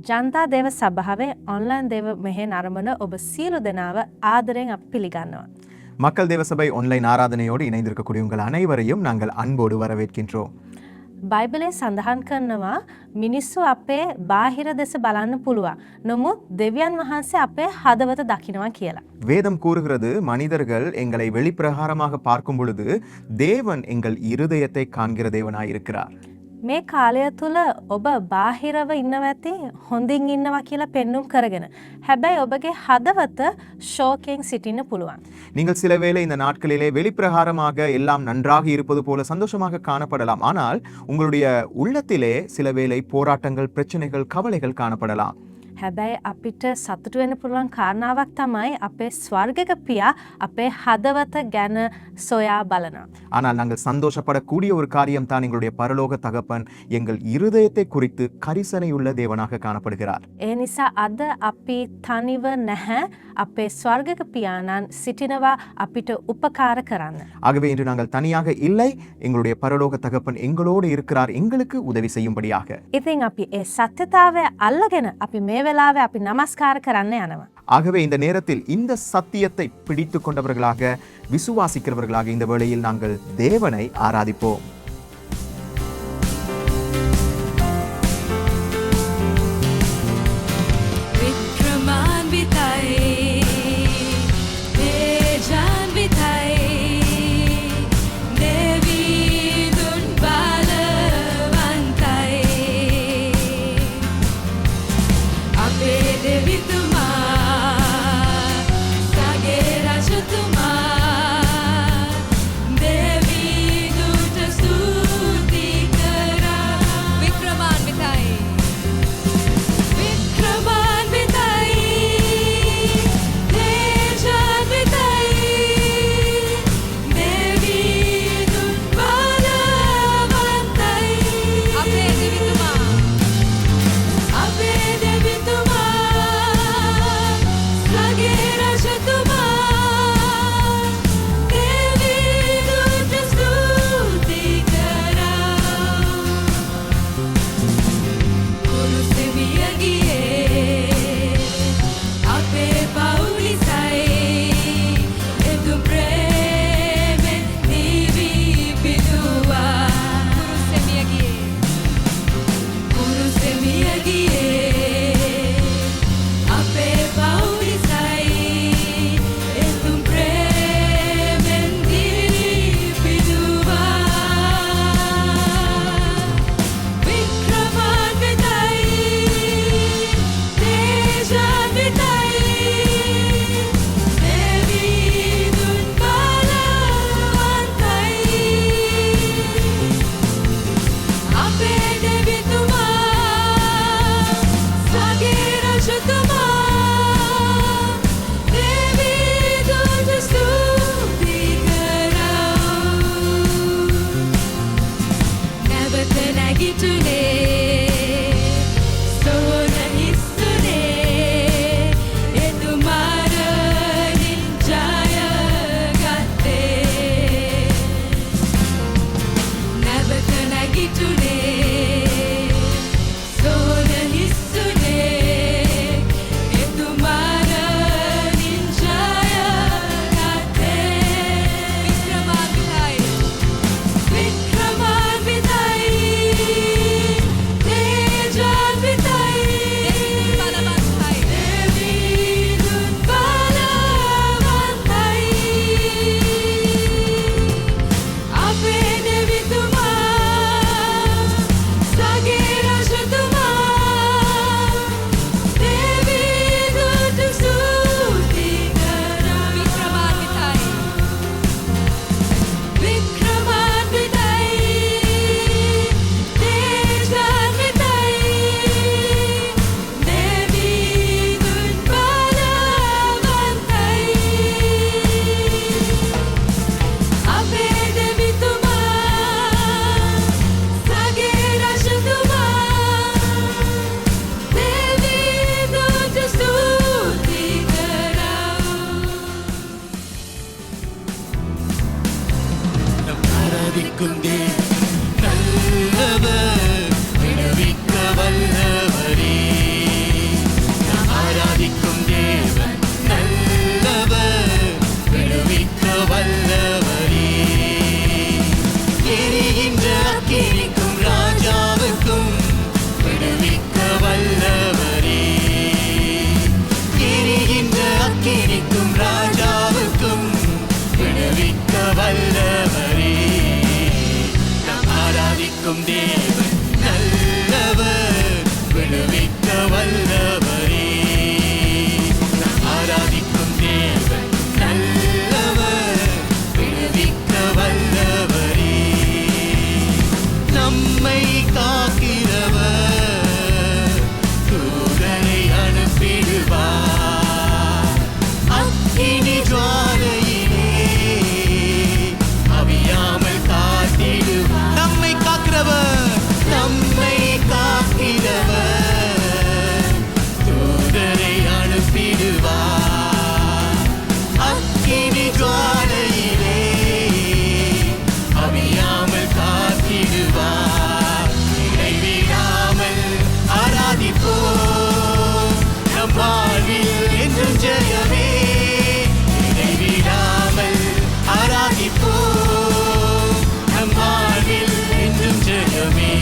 ජනතා දේව සභාවේ ඔන්ලයින් දේව මෙහෙන් අරඹන ඔබ සියලු දෙනාව ආදරයෙන් අපි පිළිගන්නවා. மக்கள் தேவ சபை ஆன்லைன் ஆராதனையோடு இணைந்திருக்கக்கூடிய உங்கள் அனைவரையும் நாங்கள் அன்போடு வரவேற்கின்றோம். බයිබලයේ සඳහන් කරනවා මිනිස්සු අපේ බාහිර දෙස බලන්න පුළුවන්. නමුත් දෙවියන් වහන්සේ අපේ හදවත දකිනවා කියලා. வேதம் கூறுகிறது மனிதர்கள் எங்களை வெளிப்பிரகாரமாக பார்க்கும் பொழுது தேவன் எங்கள் இருதயத்தை காண்கிற தேவனாய் இருக்கிறார். මේ කාලය තුල ඔබ බාහිරව ඉන්නවා ඇති හොඳින් ඉන්නවා කියලා පෙන්눔 කරගෙන. හැබැයි ඔබගේ හදවත ශෝකයෙන් සිටින්න පුළුවන්. நீங்கள் சில வேளை இந்த நாட்களிலே வெளிப்பிரகாரமாக எல்லாம் நன்றாக இருப்பது போல சந்தோஷமாக காணப்படலாம். ஆனால் உங்களுடைய உள்ளத்திலே சில வேளை போராட்டங்கள், பிரச்சனைகள், கவலைகள் காணப்படலாம். හැබැයි අපිට සතුට වෙන්න පුළුවන් කාරණාවක් තමයි අපේ ස්වර්ගික පියා අපේ හදවත ගැන සොයා බලනවා. ஆனால் நாங்கள் சந்தோஷப்படக்கூடிய ஒரு காரியம் தான் எங்களுடைய பரலோக தகப்பன் எங்கள் இருதயத்தை குறித்து கரிசனையுள்ள தேவனாக காணப்படுகிறார். ඒ නිසා අද අපි තනිව නැහැ. අපේ ස්වර්ගික පියාණන් සිටිනවා අපිට උපකාර කරන්න. ஆகவே இன்று நாங்கள் தனியாக இல்லை, எங்களுடைய பரலோக தகப்பன் எங்களோடு இருக்கிறார், எங்களுக்கு உதவி செய்யும்படியாக. ඉතින් අපි ඒ සත්‍යතාවය අල්ලගෙන අපි මේ වෙලාවේ අපි নমස්කාර කරන්න යනවා. ஆகவே இந்த நேரத்தில் இந்த சத்தியத்தை பிடித்து கொண்டவர்களாக, விசுவாசிக்கிறவர்களாக இந்த வேளையில் நாங்கள் தேவனை ஆராதிப்போம். நல்லவர் விடுவிக்க வல்லவரே அக்கினிக்கும் ராஜாவுக்கும் விடுவிக்க வல்லவரே. எரிகின்ற அக்கினிக்கும் ராஜாவுக்கும் விடுவிக்க வல்லவரே. நாம் ஆராதிக்கும் தேவன் நல்லவர், விடுவிக்க வல்லவரே. நாம் ஆராதிக்கும் தேவன் நல்லவர், விடுவிக்க வல்லவரே. நம்மை காக்கிறவர் தூதரை அனுப்பிடுவார். அக்கினி ஜுவாலையிலே அவியாமல் காத்திடுவார். நம்மை காக்கிறவர், நம்மை காக்கிறவர் தூதரை அனுப்பிடுவார். அக்கினி ஜுவாலையிலே அவியாமல் காத்திடுவார். இடைவிடாமல் ஆராதிப்போம், நம் வாழ்வில் என்றும் ஜெயமே. இடைவிடாமல் ஆராதிப்போம், நம் வாழ்வில் என்றும் ஜெயமே.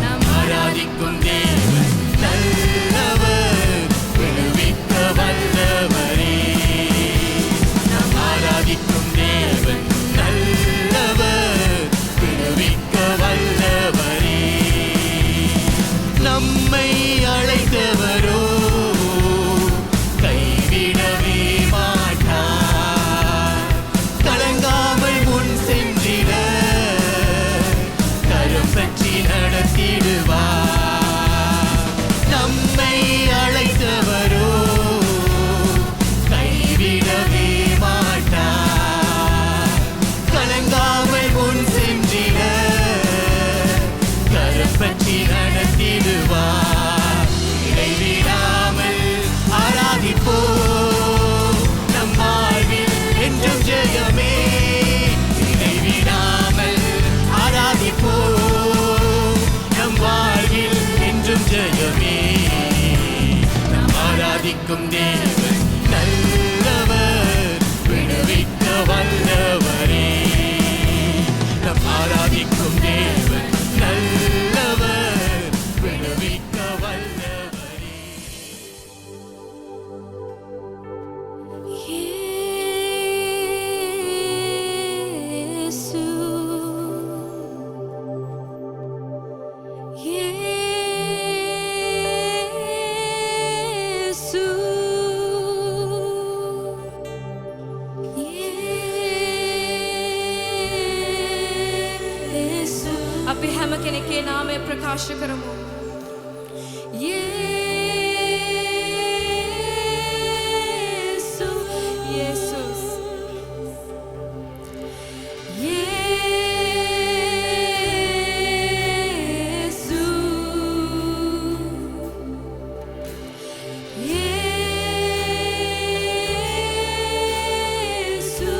நாம் ஆராதிக்கும் தேவன் நல்லவர், விடுவிக்க வல்லவரே. நாம் ஆராதிக்கும் தேவன் நல்லவர், விடுவிக்க வல்லவரே. நம்மை அழைத்தவரோ கைவிடவே மாட்டார். கலங்காமல் முன் சென்றிட கரம் பற்றி நடத்திடுவார். நம்மை அழைத்தவரோ கைவிடவே மாட்டார். கலங்காமல் முன் சென்றிட கரம் பற்றி நடத்திடுவார். இடைவிடாமல் ஆராதிப்போம், நம் வாழ்வில் என்றும் ஜெயமே. இடைவிடாமல் ஆராதிப்போம், நம் வாழ்வில் என்றும் ஜெயமே. நாம் ஆராதிக்கும் தேவன் நல்லவர், விடுவிக்க வல்லவரே. நாம் ஆராதிக்கும் தேவன் நல்லவர், விடுவிக்க வல்லவரே. இயேசு இயேசு இயேசு අපි හැම කෙනෙක්ගේ නාමය ප්‍රකාශ කරමු. Yesu, යේසුස් Yesu, Yesu,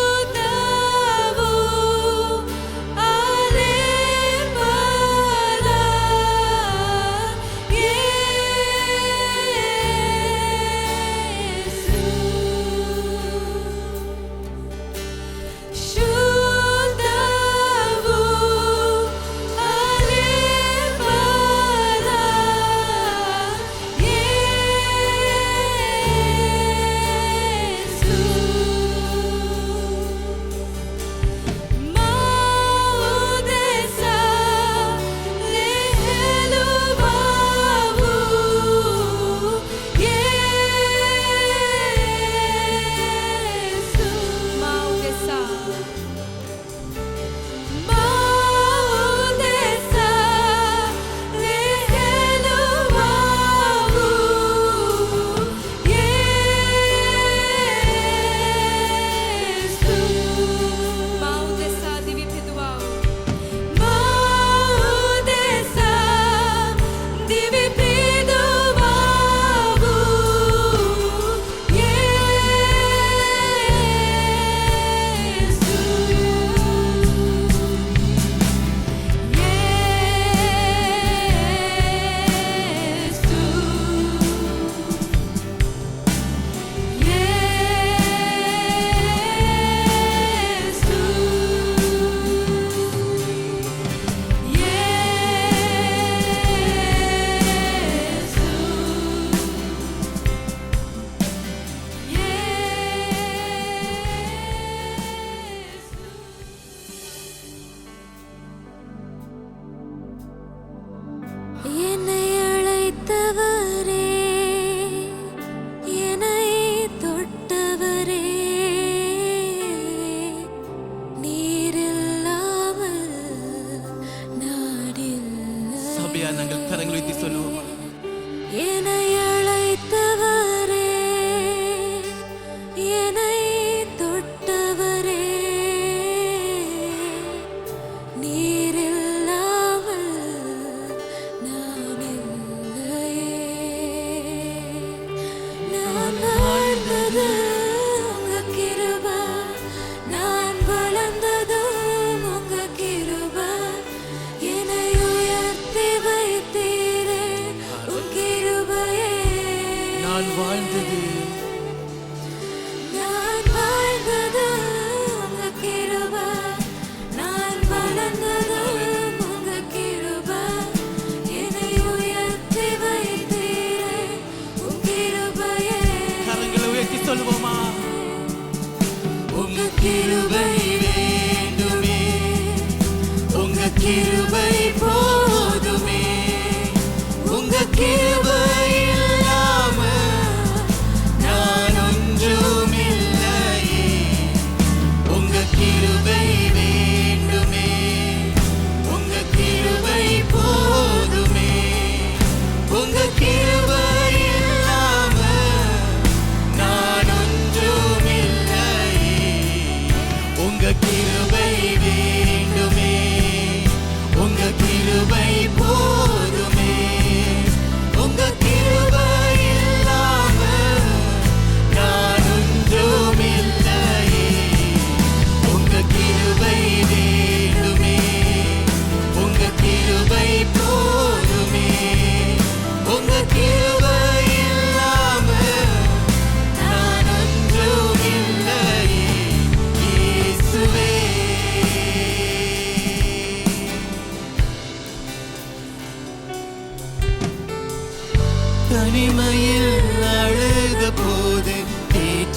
Shudavu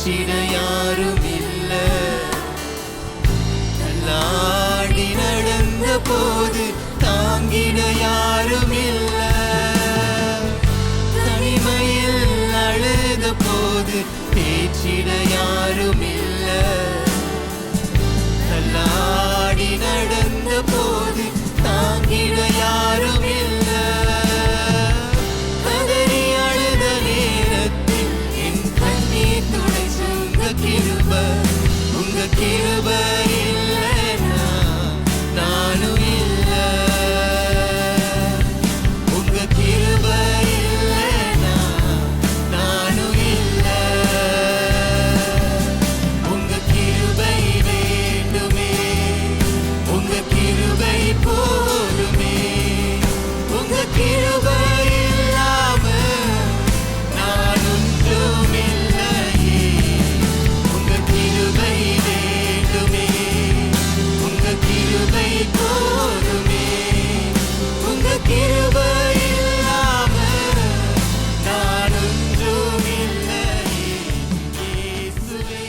தேற்றிட யாரும் இல்ல. தள்ளாடி நடந்த போது தாங்கிட யாரும் இல்ல. தனிமையில் அழுத போது தேற்றிட யாரும் இல்ல. தள்ளாடி நடந்த போது தாங்கிட யாரும் இல்ல. கதறி அழுத நேரத்தில் என் கண்ணீர் துடைச்ச உங்க கிருப. உங்க கிருப இல்லைன்னா நானும் இல்ல. உங்க கிருப இல்லைன்னா நானும் இல்ல. உங்க கிருபை வேண்டுமே. உங்க கிருபை போதுமே. உங்க கிருபை இல்லாம நான் ஒன்றும் இல்லையே. உங்க கிருபை வேண்டுமே. உங்க கிருபை போதுமே. உங்க கிருபை இல்லாம நான் ஒன்றும் இல்லையே. இயேசுவே.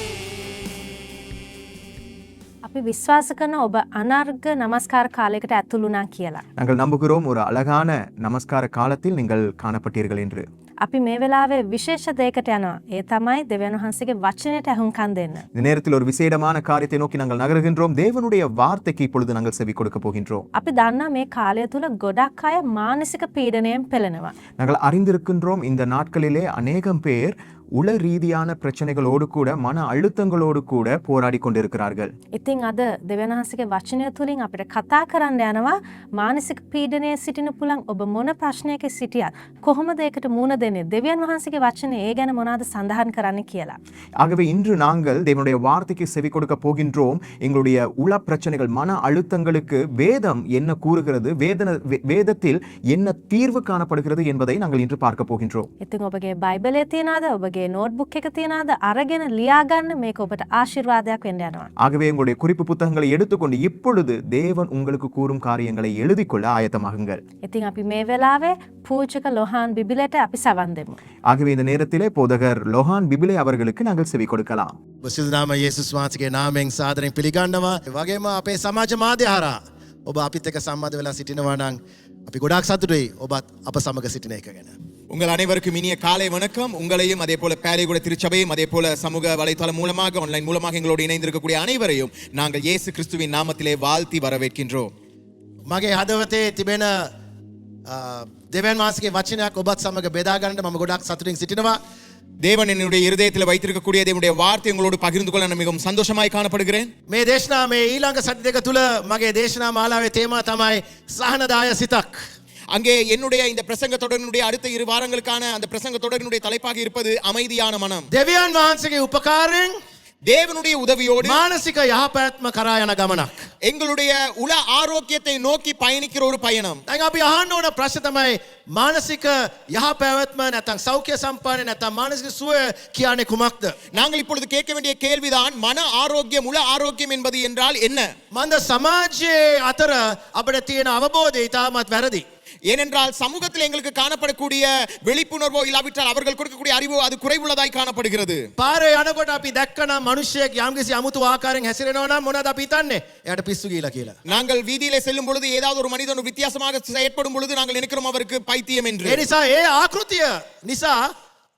අපි විශ්වාස කරන ඔබ අනර්ග නමස්කාර කාලයකට ඇතුළුනා කියලා. நாங்கள் நம்புகிறோம் ஒரு அழகான நமஸ்கார காலத்தில் நீங்கள் காணப்பட்டீர்கள் என்று. අපි මේ වෙලාවේ විශේෂ දෙයකට යනවා. ඒ තමයි දෙවියන් වහන්සේගේ වචනයට ඇහුම්කන් දෙන්න. இந்த நேரத்தில் ஒரு விசேடமான காரியத்தை நோக்கி நாங்கள் நகருகின்றோம். தேவனுடைய வார்த்தைக்கு இப்பொழுது நாங்கள் செவி கொடுக்க போகின்றோம். අපි දන්නා මේ කාලය තුල ගොඩක් අය මානසික පීඩනයෙන් පෙළෙනවා. நாங்கள் அறிந்திருக்கின்றோம் இந்த நாட்களிலே அநேகம் பேர் உள ரீதியான பிரச்சனைகளோடு கூட மன அழுத்தங்களோடு கூட போராடி கொண்டிருக்கிறார்கள். ඉතින් අද දෙවියන් වහන්සේගේ වචනය තුලින් අපිට කතා කරන්න යනවා මානසික පීඩනයේ සිටින පුලන් ඔබ මොන ප්‍රශ්නයක සිටියත් කොහොමද ඒකට මුහුණ දෙන්නේ? දෙවියන් වහන්සේගේ වචනේ ඒ ගැන මොනවද සඳහන් කරන්නේ කියලා. ஆகவே இன்று நாங்கள் தேவனுடைய வார்த்தைக்கு செவி கொடுக்க போகின்றோம். எங்களுடைய உள பிரச்சனைகள் மன அழுத்தங்களுக்கு வேதம் என்ன கூறுகிறது, வேதத்தில் என்ன தீர்வு காணப்படுகிறது என்பதை நாங்கள் இன்று பார்க்க போகின்றோம். ඉතින් ඔබගේ බයිබලයේ තියනවාද ඔබගේ නෝට්බුක් එක තියනවාද අරගෙන ලියා ගන්න මේක ඔබට ආශිර්වාදයක් වෙන්න යනවා. ஆகவே உங்களுடைய குறிப்பு புத்தகங்களை எடுத்துக்கொண்டு இப்பொழுது தேவன் உங்களுக்கு கூறும் காரியங்களை எழுதிக் கொள்ள ஆயத்தமாகுங்கள். ඉතින් අපි මේ වෙලාවේ පූජක ලොහාන් බිබිලට අපි සවන් දෙමු. ஆகவே இந்த நேரத்திலே போதகர் லோஹான் பிபிலே அவர்களுக்கு நாங்கள் செவி கொடுக்கலாம். සිදුනාම යේසුස් වහන්සේගේ නාමයෙන් සාදරයෙන් පිළිගන්නවා. ඒ වගේම අපේ සමාජ මාධ්‍ය හරහා ඔබ අපිත් එක්ක සම්බන්ධ වෙලා සිටිනවා නම් අපි ගොඩාක් සතුටුයි ඔබත් අප සමග සිටින එක ගැන. உங்கள் அனைவருக்கும் இனிய காலை வணக்கம். உங்களையும் அதே போல பேரைகுட திருச்சபையும் அதே போல சமூக வலைத்தளம் மூலமாக ஆன்லைன் மூலமாக எங்களோடு இணைந்திருக்கக்கூடிய அனைவரையும் நாங்கள் இயேசு கிறிஸ்துவின் நாமத்திலே வாழ்த்தி வரவேற்கின்றோம். මගේ හදවතේ තිබෙන දෙවියන් වහන්සේගේ වචනයක් ඔබත් සමග බෙදා ගන්නට මම ගොඩාක් සතුටින් සිටිනවා. தேவன் என்னுடைய இருதயத்தில் வைத்திருக்கக்கூடிய தேவனுடைய வார்த்தை உங்களோடு பகிர்ந்து கொள்ள நான் மிகவும் சந்தோஷமாய் காணப்படுகிறேன். මේ දේශනාව මේ ඊළඟ සති දෙක තුල මගේ දේශනා මාලාවේ තේමා තමයි සහනදාය සිතක්. அங்கே என்னுடைய இந்த பிரசங்க தொடரினுடைய அடுத்த 2 வாரங்களுக்கான அந்த பிரசங்க தொடரினுடைய தலைப்பாக இருப்பது அமைதியான மனம். දෙවියන් වහන්සේගේ උපකාරයෙන් தேவனுடைய உதவியோடு මානසික යහපැවැත්ම කරා යන ගමනක්. எங்களுடைய உள ஆரோக்கியத்தை நோக்கி பயணிக்கிற ஒரு பயணம். දැන් අපි අහන්න ඕන ප්‍රශ්න තමයි මානසික යහපැවැත්ම නැත්නම් සෞඛ්‍ය සම්පන්න නැත්නම් මානසික සුවය කියන්නේ කුමක්ද? நாங்கள் இப்பொழுது கேட்க வேண்டிய கேள்விதான் மன ஆரோக்கியம் உள ஆரோக்கியம் என்பது என்றால் என்ன? මන්ද සමාජයේ අතර අපිට තියෙන අවබෝධය ඉතාමත් වැරදි. ஏனென்றால் சமூகத்தில் எங்களுக்கு காணப்படக்கூடிய விழிப்புணர்வோ இல்லாவிட்டால் அவர்கள் கொடுக்கக்கூடிய அறிவோ அது குறைவுள்ளதாய் காணப்படுகிறது. පාරේ යනකොට අපි දැක්කනම් මිනිහෙක් යම්කිසි අමුතු ආකාරයෙන් හැසිරෙනවා නම් මොනවද අපි හිතන්නේ? එයාට පිස්සු ගිලා කියලා. நாங்கள் வீதியிலே செல்லும் பொழுது ஏதாவது ஒரு மனிதன் ஒரு வித்தியாசமாக செயற்படும் பொழுது நாங்கள் நினைக்கிறோம் அவருக்கு பைத்தியம் என்று. ඒ නිසා ඒ ආකෘතිය නිසා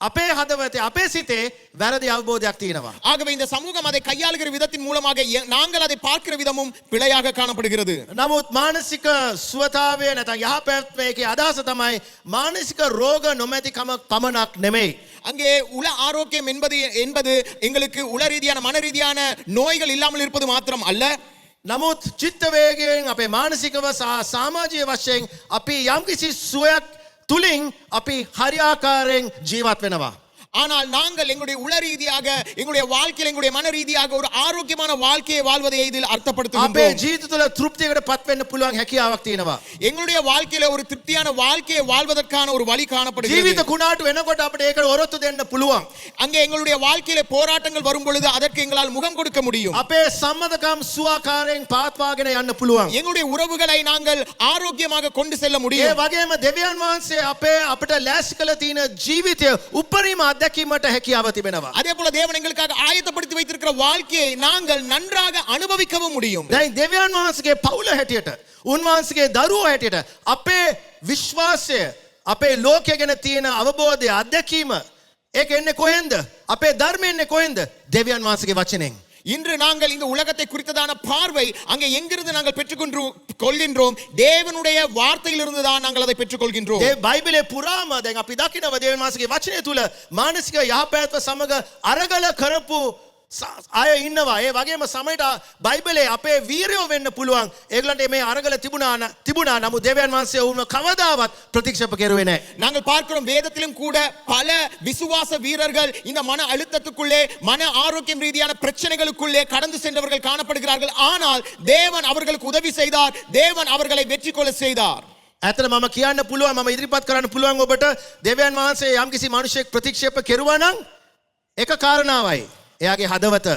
අපේ හදවතේ අපේ සිතේ වැරදි අවබෝධයක් තියෙනවා. ஆகவே இந்த சமூகம் அதை கையாளுகிற விதத்தின் மூலமாக நாங்கள் அதை பார்க்கிற விதமும் பிழையாக காணப்படுகிறது. නමුත් මානසික සුවතාවය නැත්නම් යහපැවැත්මේ අදහස තමයි මානසික රෝග නොමැතිකම පමණක් නෙමෙයි. அங்கே உள ஆரோக்கியம் என்பது எங்களுக்கு உள ரீதியான மன ரீதியான நோய்கள் இல்லாமல் இருப்பது மாத்திரம் அல்ல. නමුත් චිත්ත වේගයෙන් අපේ මානසිකව සහ සමාජීය වශයෙන් අපි යම්කිසි සුවයක් තුලින් අපි හරියාකාරයෙන් ජීවත් වෙනවා. ஆனால் நாங்கள் எங்களுடைய உள ரீதியாக எங்களுடைய வாழ்க்கையில் எங்களுடைய மன ரீதியாக ஒரு ஆரோக்கியமான வாழ்க்கையை வாழ்வதை இதில் අපේ அர்த்தப்படுத்துகின்றோம். ජීවිත තුළ තෘප්තියකට පත් වෙන්න පුළුවන් හැකියාවක් තියෙනවා. எங்களுடைய வாழ்க்கையில ஒரு திருப்தியான வாழ்க்கையை வாழ்வதற்கான ஒரு வழி காணப்படுகிறது. ජීවිත කුණාටු වෙනකොට අපිට ඒකට ඔරොත්තු දෙන්න පුළුවන්. அங்கே எங்களுடைய வாழ்க்கையில போராட்டங்கள் வரும் பொழுது அதற்கு எங்களால் முகம் கொடுக்க முடியும். අපේ සම්මතකම් සුවාකාරයෙන් පාත්වාගෙන යන්න පුළුවන්. எங்களுடைய உறவுகளை நாங்கள் ஆரோக்கியமாக கொண்டு செல்ல ඒ முடியும். වගේම දෙවියන් වහන්සේ අපිට ලෑස්ති කළ තියෙන ජීවිතය උපරිම අත්දැකීමට හැකියාව තිබෙනවා. அதே போல தேவன் எங்களுக்காக ஆயத்தப்படுத்தி வைத்திருக்கிற வாழ்க்கையை நாங்கள் நன்றாக அனுபவிக்கவும் முடியும். දැන් දෙවියන් වහන්සේගේ පවුල හැටියට උන්වහන්සේගේ දරුවෝ හැටියට අපේ විශ්වාසය අපේ ලෝකය ගැන තියෙන අවබෝධය අත්දැකීම ඒක එන්නේ කොහෙන්ද? අපේ ධර්මයෙන් එන්නේ කොහෙන්ද? දෙවියන් වහන්සේගේ වචනෙන්. இன்று நாங்கள் இந்த உலகத்தை குறித்ததான பார்வை அங்கே எங்கிருந்து நாங்கள் கொள்கின்றோம் தேவனுடைய வார்த்தையிலிருந்து தான் நாங்கள் அதை பெற்றுக்கொள்கின்றோம். ඒ බයිබලේ පුරාම දැන් අපි දකිනවා දෙවියන් වහන්සේගේ වචනය තුල මානසික යහපැවැත්ම සමග අරගල කරපු අය ඉන්නවා. ඒ වගේම සමයට බයිබලේ අපේ වීරයෝ වෙන්න පුළුවන්. ඒගොල්ලන්ට මේ අරගල තිබුණා. නමුත් දෙවියන් වහන්සේ වුණ කවදාවත් ප්‍රතික්ෂේප කෙරුවේ නැහැ. நாங்கள் பார்க்கிறோம் வேதத்திலும் கூட பல விசுவாச வீரர்கள் இந்த மன அழுத்தத்துக்குள்ளே மன ஆரோக்கியம் ரீதியான பிரச்சனைகளுக்குள்ளே கடந்து சென்றவர்கள் காணப்படுகிறார்கள். ஆனால் தேவன் அவர்களுக்கு உதவி செய்தார். தேவன் அவர்களை வெற்றி கொள்ள செய்தார். ඇත්තට මම කියන්න පුළුවන් මම ඉදිරිපත් කරන්න පුළුවන් ඔබට දෙවියන් වහන්සේ යම්කිසි මිනිසෙක් ප්‍රතික්ෂේප කෙරුවා නම් එක කාරණාවයි. එයාගේ හදවත.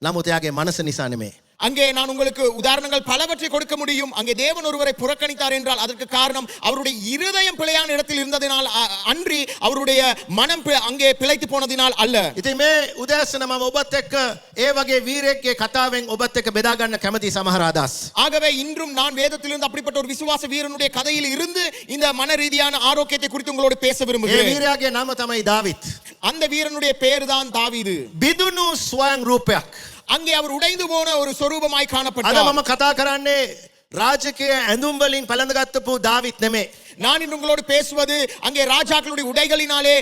නමුත් එයාගේ මනස නිසා නෙමෙයි. அங்கே நான் உங்களுக்கு உதாரணங்கள் பலவற்றை கொடுக்க முடியும். அங்கே தேவன் ஒருவரை புறக்கணித்தார் என்றால் அதற்கு காரணம் அவருடைய இருதயம் பிழையான இடத்தில் இருந்ததினால் அன்றி அவருடைய மனம் அங்கே பிழைத்து போனதினால் அல்ல. ඉතින් මේ උදෑසන මම ඔබත් එක්ක ඒ වගේ වීරයෙක්ගේ කතාවෙන් ඔබත් එක්ක බෙදා ගන්න කැමති සමහර අදහස්. ஆகவே இன்றும் நான் வேதத்திலிருந்து அப்படிப்பட்ட ஒரு விசுவாச வீரனுடைய கதையில் இருந்து இந்த மன ரீதியான ஆரோக்கியத்தை குறித்து உங்களோடு பேச ඒ விரும்புகிறேன். වීරයාගේ නම තමයි දාවිත්. அந்த வீரனுடைய பேர் தான் தாவீது. බිදුණු ස්වයං රූපයක්. அங்கே அவர் உடைந்து போன ஒரு சொரூபமாய் අද காணப்பட்டார். මම කතා කරන්නේ රාජකීය ඇඳුම් වලින් පළඳගත්තු දාවිත් නෙමෙයි. நான் இன்று உங்களோடு பேசுவது அங்கே ராஜாக்களுடைய உடைகளினாலே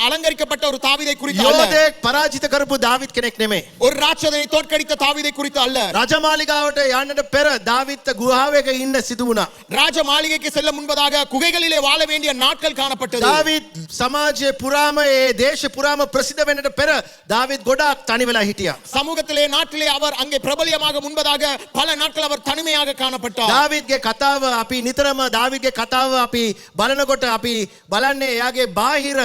அலங்கரிக்கப்பட்ட ஒரு தாவீதை குறித்து அல்ல. යෝධයෙක් පරාජිත කරපු දාවිත් කෙනෙක් නෙමෙයි. ஒரு ராட்சதனை தோற்கடித்த தாவீதை குறித்து அல்ல. රජමාලිගාවට යන්නට පෙර දාවිත් ගුහාවක ඉන්න සිදු වුණා. ராஜ மாளிகைக்கு செல்ல முன்பதாக குகைகளிலே வாழ வேண்டிய நாட்கள் காணப்பட்டது. දාවිත් සමාජයේ පුරාම ඒ දේශ පුරාම ප්‍රසිද්ධ වෙන්නට පෙර දාවිත් ගොඩාක් තනි වෙලා හිටියා. சமூகத்திலே நாட்டிலே அவர் அங்கே பிரபலியமாக முன்பதாக பல நாட்கள் அவர் தனிமையாக காணப்பட்டார். දාවිත්ගේ කතාව අපි නිතරම දාවිත්ගේ කතාව අපි බලනකොට අපි බලන්නේ එයාගේ බාහිර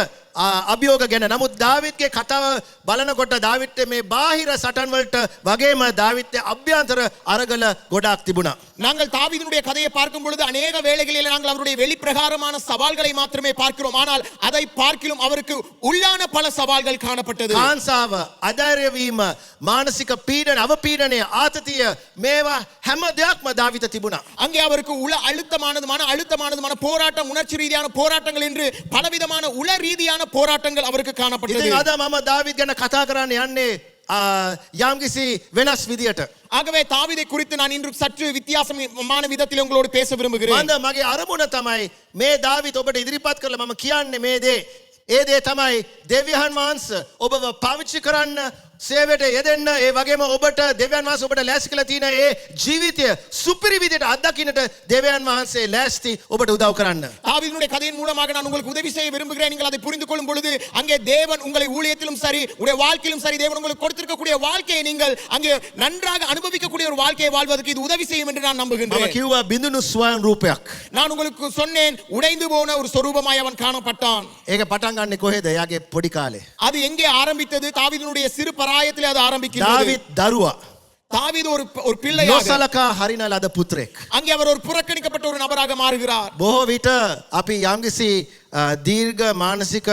අභියෝග ගැන. නමුත් දාවිත්ගේ කතාව බලනකොට දාවිත් මේ බාහිර සටන් වලට වගේම දාවිත්ගේ අභ්‍යන්තර අරගල ගොඩාක් තිබුණා. நாங்கள் தாவீதினுடைய கதையை பார்க்கும் பொழுது அநேக வேளைகளில் நாங்கள் அவருடைய வெளிப்பிரகாரமான சவால்களை மாத்திரமே பார்க்கிறோம். ஆனால் அதை பார்க்கிலும் அவருக்கு உள்ளான பல சவால்கள் காணப்பட்டது. කාන්සාව, අධෛර්ය වීම, මානසික පීඩන, අවපීඩනය, ආතතිය මේවා හැම දෙයක්ම දාවිත තිබුණා. அங்கே அவருக்கு உள அழுத்தமானதுமான போராட்டம், உணர்ச்சி ரீதியான போராட்டங்கள் என்று பலவிதமான உள ரீதியான போராட்டங்கள் அவருக்கு காணப்பட்டது. ඉතින් අද මම දාවිත් ගැන කතා කරන්න යන්නේ යම්කිසි වෙනස් විදියට. ஆகவே தாவீதை குறித்து நான் இன்று சற்று வித்தியாசமான விதத்தில் உங்களோடு பேச விரும்புகிறேன். මන්ද මගේ අරමුණ තමයි මේ දාවිත් ඔබට ඉදිරිපත් කරලා මම කියන්නේ මේ දේ. ඒ දේ තමයි දෙවියන් වහන්සේ ඔබව පාවිච්චි කරන්න සේවයට යෙදෙන්න ඒ වගේම ඔබට දෙවියන් වහන්සේ ඔබට ලෑස්ති කළා තියෙන ඒ ජීවිතය සුපිරි විදියට අත්දකින්නට දෙවියන් වහන්සේ ලෑස්ති ඔබට උදව් කරන්න. தாவீதினுடைய கதையின் மூலமாக நான் உங்களுக்கு உதவி செய்ய விரும்புகிறேன். நீங்கள் அதை புரிந்து கொள்ளும் பொழுது அங்கே தேவன் உங்களை ஊழியத்திலும் சரி உடைய வாழ்க்கையிலும் சரி தேவன் உங்களுக்கு கொடுத்திருக்கக்கூடிய வாழ்க்கையை நீங்கள் அங்கே நன்றாக அனுபவிக்கக்கூடிய ஒரு வாழ்க்கையை வாழ்வதற்கு இது உதவி செய்யும் என்று நான் මම நம்புகின்றேன். කිව්වා බිඳුණු ස්වයං රූපයක්. நான் உங்களுக்கு சொன்னேன் உடைந்து போன ஒரு சொரூபமாய் அவன் காணப்பட்டான். ඒක පටන් ගන්නේ කොහෙද? එයාගේ පොඩි කාලේ. அது எங்கே ஆரம்பித்தது? தாவீதினுடைய சிறு பிராயத்திலே அது ஆரம்பிக்கிறது. දාවිත් දරුවා. தாவீது ஒரு பிள்ளையாக නොසලකා හරින ලද පුත්‍රයෙක්. அங்கே அவர் ஒரு புறக்கணிக்கப்பட்ட ஒரு நபராக மாறுகிறார். බොහෝ විට අපි යම්කිසි දීර්ඝ මානසික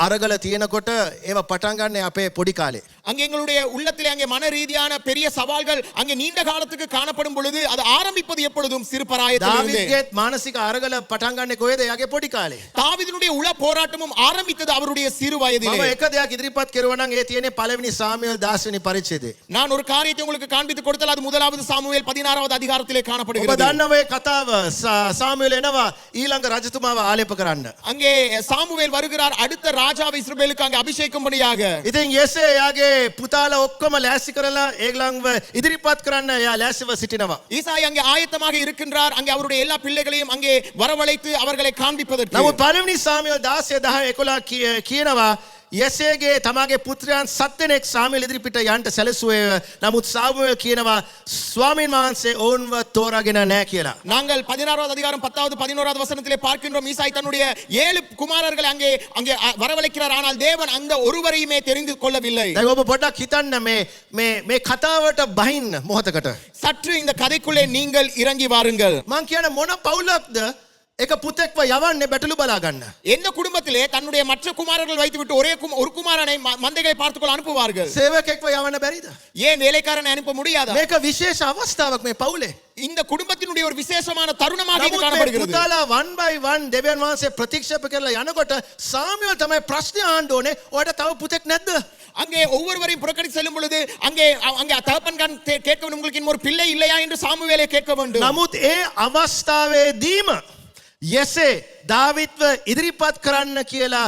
අරගල තියෙනකොට ඒව පටන් ගන්න අපේ පොඩි කාලේ. அங்கே எங்களுடைய உள்ளத்திலே அங்கே மன ரீதியான பெரிய சவால்கள் அங்கே நீண்ட காலத்துக்கு காணப்படும் பொழுது அது ஆரம்பிப்பது எப்பொழுதும் சிறு பிராயத்திலிருந்தே. දාවිත්ගේ මානසික අරගල පටන් ගන්නේ කොහෙද? එයාගේ පොඩි කාලේ. தாவீதினுடைய உள போராட்டமும் ஆரம்பித்தது அவருடைய சிறு මම வயதிலே. එක දෙයක් ඉදිරිපත් කරුවා නම් ඒ තියෙන්නේ පළවෙනි සාමුවෙල් 10 වෙනි පරිච්ඡේදයේ. நான் ஒரு காரியத்தை உங்களுக்கு காண்பித்து கொடுத்தால் அது முதலாவது சாமுவேல் 16வது அதிகாரத்திலே ඔබ காணப்படுகிறது. දන්නව ඒ කතාව සාමුවෙල් එනවා ඊළඟ රජතුමාව ආලේප කරන්න. அங்கே சாமுவேல் வருகிறார் அடுத்த ராஜாவை இஸ்ரவேலுக்கு அங்கே அபிஷேகம்படியாக. ඉතින් යෙසේ එයාගේ පුතාලා ඔක්කොම ලෑස්ති කරලා ඒගොල්ලන්ව ඉදිරිපත් කරන්න එයා ලෑස්තිව සිටිනවා. ஈசாய் அங்கே ஆயத்தமாக இருக்கின்றார். அங்கே அவருடைய எல்லா பிள்ளைகளையும் அங்கே வரவழைத்து அவர்களை காண்பிப்பதற்கு. නමුත් පළවෙනි සාමුවෙල් 16 10 11 කියනවා යෙසේගේ තමාගේ පුත්‍රයන් 7 දෙනෙක් සාමුවෙල් ඉදිරිපිට යන්න සැලසුවේ. නමුත් සාමුවෙල් කියනවා ස්වාමීන් වහන්සේ ඔවුන්ව තෝරාගෙන නැහැ කියලා. நாங்கள் 16வது அதிகாரம் 10வது 11வது வசனத்திலே பார்க்கின்றோம். ஈசாய் தன்னுடைய 7 குமாரர்களை அங்கே வரவழைக்கிறார். ஆனால் தேவன் அந்த ஒருவரையுமே தெரிந்து கொள்ளவில்லை. දැන් ඔබ පොඩ්ඩක් හිතන්න මේ කතාවට බහින්න මොහොතකට. சற்று இந்த கதைக்குள்ளே நீங்கள் இறங்கி வாருங்கள். මං කියන මොන පවුලක්ද එක පුතෙක්ව යවන්නේ බැටළු බලා ගන්න. எந்த குடும்பத்திலே தன்னுடைய மற்ற குமாரர்கள் வைத்துவிட்டு ஒரு குமாரனை மந்தைகளை பார்த்துக்கொள்ள அனுப்புவார்கள். සේවකෙක්ව යවන්න බැරිද? ஏன் வேலைக்காரனை அனுப்ப முடியாதா? මේක විශේෂ අවස්ථාවක් මේ පවුලේ. இந்த குடும்பத்தினுடைய ஒரு விசேஷமான தருணமாக இது නමුත් මේ காணப்படுகிறது. පුතාලා 1 by 1 දෙවියන් වහන්සේ ප්‍රතික්ෂේප කරලා යනකොට සාමුවෙල් තමයි ප්‍රශ්නේ අහන්න ඕනේ. ඔයාට තව පුතෙක් නැද්ද? அங்கே ஒவ்வொருவரையும் புறக்கணித்து செல்லும் பொழுது அங்கே தகப்பன் கேட்க வேண்டும், உங்களுக்கு இன்னும் ஒரு பிள்ளை இல்லையா என்று சாமுவேலை கேட்க வேண்டும். නමුත් ඒ අවස්ථාවේදීම යසේ දාවිත්ව ඉදිරිපත් කරන්න කියලා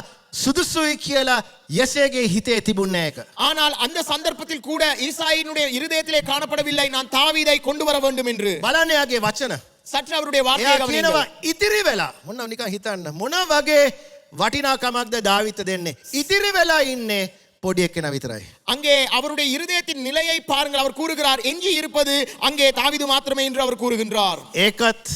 සුදුසුයි කියලා යසේගේ හිතේ තිබුණේ ඒක. ஆனால் அந்த சந்தர்ப்பத்தில் கூட ஈசாயினுடைய இருதயத்திலே காணப்படவில்லை, நான் தாவீதை கொண்டு வர வேண்டும் என்று. බලන්න එයාගේ වචන. சற்று அவருடைய එයා வார்த்தையை කියනවා கவனியுங்கள். ඉතිරි වෙලා මොන නිකන් හිතන්න මොන වගේ වටිනාකමක්ද දාවිත දෙන්නේ. ඉතිරි වෙලා ඉන්නේ පොඩි එක්කෙනා විතරයි. அங்கே அவருடைய இருதயத்தின் நிலையை பாருங்கள். அவர் கூறுகிறார் எஞ்சி இருப்பது அங்கே தாவீது மாத்திரமே என்று அவர் கூறுகின்றார். ඒකත්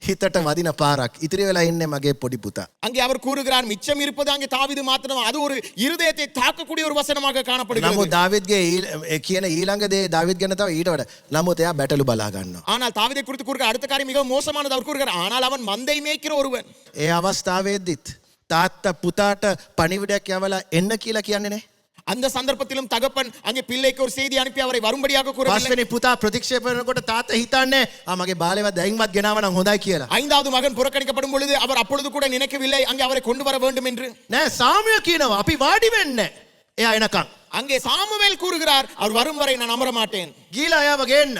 හිතට වදින පාරක්. ඉතිරි වෙලා ඉන්නේ මගේ පොඩි පුතා. அங்கே அவர் கூறுகிறார் மிச்சம் இருப்பது அங்கே தாவீது மாத்திரம். அது ஒரு இருதயத்தை தாக்கக்கூடிய ஒரு வசனமாக காணப்படுகிறது. නමුත් දාවිත්ගේ කියන ඊළඟ දේ දාවිත් ගැන තව ඊට වඩා. නමුත් එයා බැටළු බලා ගන්නවා. ஆனால் தாவீதை குறித்து கூறுகிற அடுத்த காரியம் மிகவும் மோசமானது. அவர் கூறுகிறார் ஆனால் அவன் மந்தை மேய்க்கிற ஒருவன். ඒ අවස්ථාවේදීත් තාත්තා පුතාට පණිවිඩයක් යවලා එන්න කියලා කියන්නේ නැහැ. அந்த சந்தர்ப்பத்திலும் தகப்பன் அங்கே பிள்ளைக்கு ஒரு செய்தி அனுப்பி அவரை வரும்படியாக கூறவில்லை. පස්වෙනි පුතා ප්‍රතික්ෂේප කරනකොට තාත්තා හිතන්නේ මගේ බාලේවත් දැයින්වත් ගෙනාව නම් හොඳයි කියලා. ஐந்தாவது மகன் புறக்கணிக்கப்படும் பொழுது அவர் அப்பொழுது கூட நினைக்கவில்லை அங்கே அவரை கொண்டு வர வேண்டும் என்று. නෑ සාමුවෙල් කියනවා අපි වාඩි වෙන්නේ. එයා එනකන්. அங்கே சாமுவேல் கூறுகிறார் அவர் வரும் வரை நான் அமர மாட்டேன். ගීලා එයාව ගේන්න.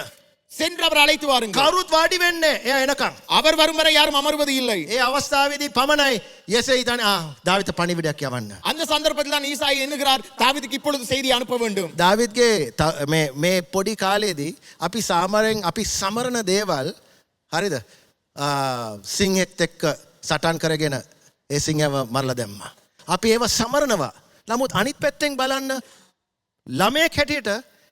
சென்று அவர் அழைத்து வாருங்கள். කවුරුත් වාඩි වෙන්නේ. එයා එනකන්. அவர் வரும் வரை யாரும் அமர்வது இல்லை. ඒ අවස්ථාවේදී පමණයි යසේ හිතන්නේ දාවිත පණිවිඩයක් යවන්න. அந்த சந்தர்ப்பத்தில் தான் ஈசாய் எண்ணுகிறார் தாவீதுக்கு இப்பொழுது செய்தி அனுப்ப வேண்டும். දාවිත්ගේ මේ පොඩි කාලේදී අපි සාමාන්‍යයෙන් අපි සමරන දේවල් හරිද? සිංහෙක් එක්ක සටන් කරගෙන ඒ සිංහව මරලා දැම්මා. අපි ඒව සමරනවා. නමුත් අනිත් පැත්තෙන් බලන්න ළමයෙක් හැටියට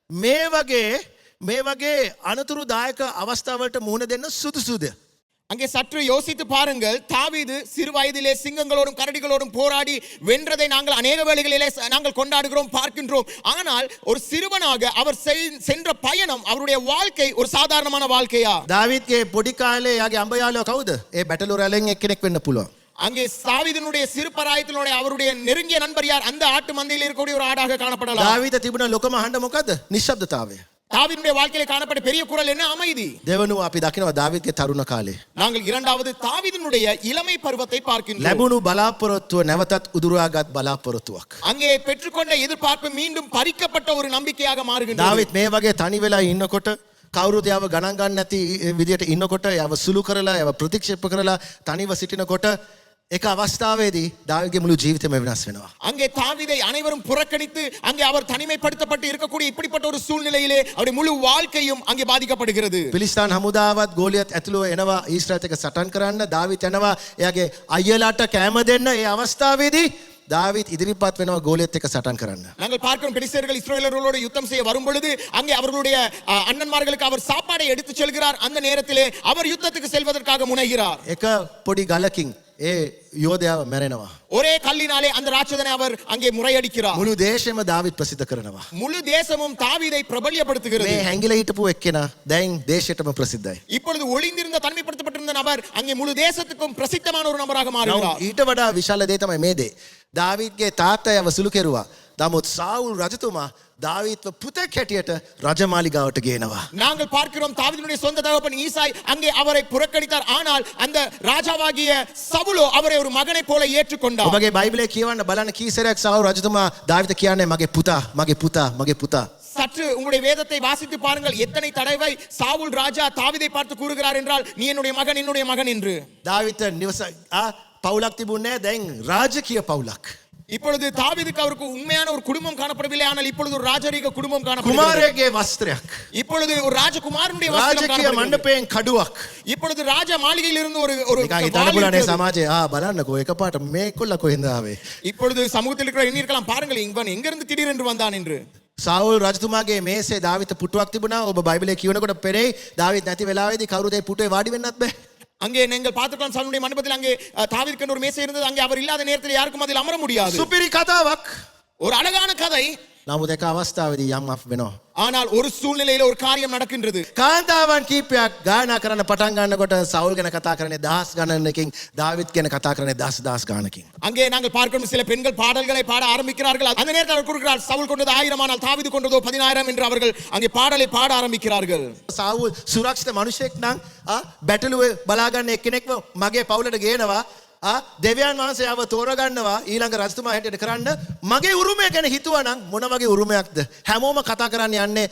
මේ වගේ අනතුරුදායක අවස්ථාවලට මුහුණ දෙන්න සුදුසුද? அங்கே சற்று யோசித்து பாருங்கள். தாவீது சிறு வயதிலே சிங்கங்களோடும் கரடிகளோடும் போராடி வென்றதை நாங்கள் அநேக வேளைகளிலே நாங்கள் கொண்டாடுகிறோம், பார்க்கின்றோம். ஆனால் ஒரு சிறுவனாக அவர் சென்ற பயணம், அவருடைய வாழ்க்கை ஒரு சாதாரணமான வாழ்க்கையா? දාවිත්ගේ පොඩි කාලේ යාගේ අඹ යාළුවා කවුද? ඒ බැටළු රැලෙන් එක්කෙනෙක් වෙන්න පුළුවන්. அங்கே தாவீதினுடைய சிறு பராயத்தினுடைய அவருடைய நெருங்கிய நண்பர் யார்? அந்த ஆட்டு மந்தையில் இருக்கக்கூடிய ஒரு ஆடாக காணப்படலாம். දාවිත තිබුණ ලොකම හඬ මොකද්ද? නිශ්ශබ්දතාවය. தாவீதுடைய வாழ்க்கையிலே காணப்பட்ட பெரிய குரல் என்ன? அமைதி. දෙවනුව අපි දකිනවා දාවිත්ගේ තරුණ කාලේ. நாங்கள் இரண்டாவது தாவீதினுடைய இளமை பருவத்தை பார்க்கின்றோம். ලැබුණු බලාපොරොත්තුව නැවතත් උදුරාගත් බලාපොරොත්තුවක්. அங்கே பெற்றுக்கொண்ட எதிர்பார்ப்பு மீண்டும் பறிக்கப்பட்ட ஒரு நம்பிக்கையாக மாறுகின்றது. දාවිත් මේ වගේ තනි වෙලා ඉන්නකොට කවුරුත් යව ගණන් ගන්න නැති විදියට ඉන්නකොට යව සුළු කරලා යව ප්‍රතික්ෂේප කරලා තනිව සිටිනකොට එක අවස්ථාවේදී දාවිත්ගේ මුළු ජීවිතේම වෙනස් වෙනවා. அங்கே தாவீதை அனைவரும் புறக்கணித்து அங்கே அவர் தனிமைப்படுத்தப்பட்டு இருக்கக்கூடிய இப்படிப்பட்ட ஒரு சூழ்நிலையிலே அவருடைய முழு வாழ்க்கையும் அங்கே பாதிக்கப்படுகிறது. පිලිස්තාන් හමුදාවත් ගෝලියත් ඇතුළුව එනවා ඊශ්‍රායලත් එක්ක සටන් කරන්න. දාවිත් යනවා එයාගේ අයියලාට කෑම දෙන්න. ඒ අවස්ථාවේදී දාවිත් ඉදිරිපත් වෙනවා ගෝලියත් එක්ක සටන් කරන්න. நாங்கள் பார்க்கிறோம் பெலிஸ்தர்கள் இஸ்ரவேலர்களோடு யுத்தம் செய்ய வரும் பொழுது அங்கே அவர்களுடைய அண்ணன்மார்களுக்கு அவர் சாப்பாடை எடுத்து செல்கிறார். அந்த நேரத்திலே அவர் யுத்தத்துக்கு செல்வதற்காக முனைகிறார். එක පොඩි ගලකින් ඒ යෝධයාව මැරෙනවා. ஒரே கல்லினாலே அந்த ராட்சதனை அவர் அங்கே முறையடிக்கிறார். මුළු දේශෙම දාවිත් ප්‍රසිද්ධ කරනවා. முழு தேசமும் தாவீதை பிரபல்யப்படுத்துகிறது. මේ හැංගිලා හිටපු එක්කෙනා දැන් දේශයටම ප්‍රසිද්ධයි. இப்பொழுது ஒளிந்திருந்த தனிமைப்படுத்தப்பட்டிருந்த நபர் அங்கே முழு தேசத்துக்கும் பிரசித்தமான ஒரு நபராக மாறுகிறார். ඊට වඩා විශාල දේ තමයි මේ දේ. දාවිත්ගේ තාත්තයව සුළු කෙරුවා. නමුත් සාවුල් රජතුමා දාවිත්ව පුතෙක් හැටියට රජමාලිගාවට ගේනවා. நாங்கள் பார்க்கிறோம் தாவீதுடைய சொந்த தகப்பன் ஈசாய் அங்கே அவரை புறக்கணித்தார். ஆனால் அந்த ராஜாவாகிய சவுலோ அவரை ஒரு மகனை போல ஏற்றுக்கொண்டார். ඔබගේ බයිබලයේ කියවන්න බලන්න කී සැරයක් සාවුල් රජතුමා දාවිත කියන්නේ මගේ පුතා මගේ පුතා මගේ පුතා. சற்று உங்களுடைய வேதத்தை வாசித்து பாருங்கள். எத்தனை தடவை சாவுல் ராஜா தாவீதை பார்த்து கூறுகிறார் என்றால் நீ என்னுடைய மகன் என்று. දාවිත නිවස පවුලක් තිබුණේ දැන් රාජකීය පවුලක්. இப்பொழுது தாவீதுக்கு அவருக்கு உண்மையான ஒரு குடும்பம் காணப்படவில்லை. ஆனால் இப்பொழுது ஒரு ராஜரீக குடும்பம் காணப்படுகிறது. කුමාරයාගේ වස්ත්‍රයක්. இப்பொழுது ஒரு ராஜகுமாரனுடைய வஸ்திரம் රාජකීය காணப்படுகிறது. මණ්ඩපයෙන් කඩුවක්. இப்பொழுது ராஜ மாளிகையில் இருந்து ஒரு නිකන් හිතන්න පුළුවන්නේ සමාජයේ බලන්නකෝ එකපාරට මේ කොල්ල කොහෙන්ද ආවේ. இப்பொழுது சமூகத்தில் இருக்கிற எண்ணிருக்கலாம் பாருங்கள் இவன் எங்கிருந்து திடீரென்று வந்தான் என்று. සාවුල් රජතුමාගේ මේසේ දාවිත පුටුවක් තිබුණා. ඔබ බයිබලයේ කියවනකොට පෙරේ දාවිත් නැති වෙලාවේදී කවුරුද ඒ පුටුවේ වාඩි වෙන්නත් බෑ. அங்கே நீங்கள் பார்த்துக்கலாம் சவுலுடைய மண்டபத்தில் அங்கே தாவீதுக்கு ஒரு மேசை இருந்தது. அங்கே அவர் இல்லாத நேரத்தில் யாருக்கும் அதில் அமர முடியாது. සුපිරි කතාවක්. ஒரு அழகான கதை. නමුත් එක අවස්ථාවේදී යම් අප වෙනවා. ஆனால் ஒரு சூழ்நிலையில ஒரு காரியம் நடக்கின்றது. කාන්තාවන් කීපයක් ගායනා කරන්න පටන් ගන්නකොට සවුල් ගැන කතා කරන්නේ දහස් ගණනකින්, දාවිත් ගැන කතා කරන්නේ දහස් ගණනකින්. அங்கே நாங்கள் பார்க்கிறோம் சில பெண்கள் பாடல்களை பாட ஆரம்பிக்கிறார்கள். அந்த நேரத்தில் அவர் கூறுகிறார் சவுல் கொண்டது 1000 ஆனால் தாவீது கொண்டதோ 10000 என்று அவர்கள் அங்கே பாடலை பாட ஆரம்பிக்கிறார்கள். සවුල් සුරක්ෂිත මිනිසෙක් නම් බැටළුවේ බලාගන්න එක්කෙනෙක්ව මගේ පවුලට ගේනවා. දෙවියන් වහන්සේ ආව තෝරගන්නවා ඊළඟ රජතුමා හැටියට කරන්න. මගේ උරුමය ගැන හිතුවා නම් මොන වගේ උරුමයක්ද? හැමෝම කතා කරන්න යන්නේ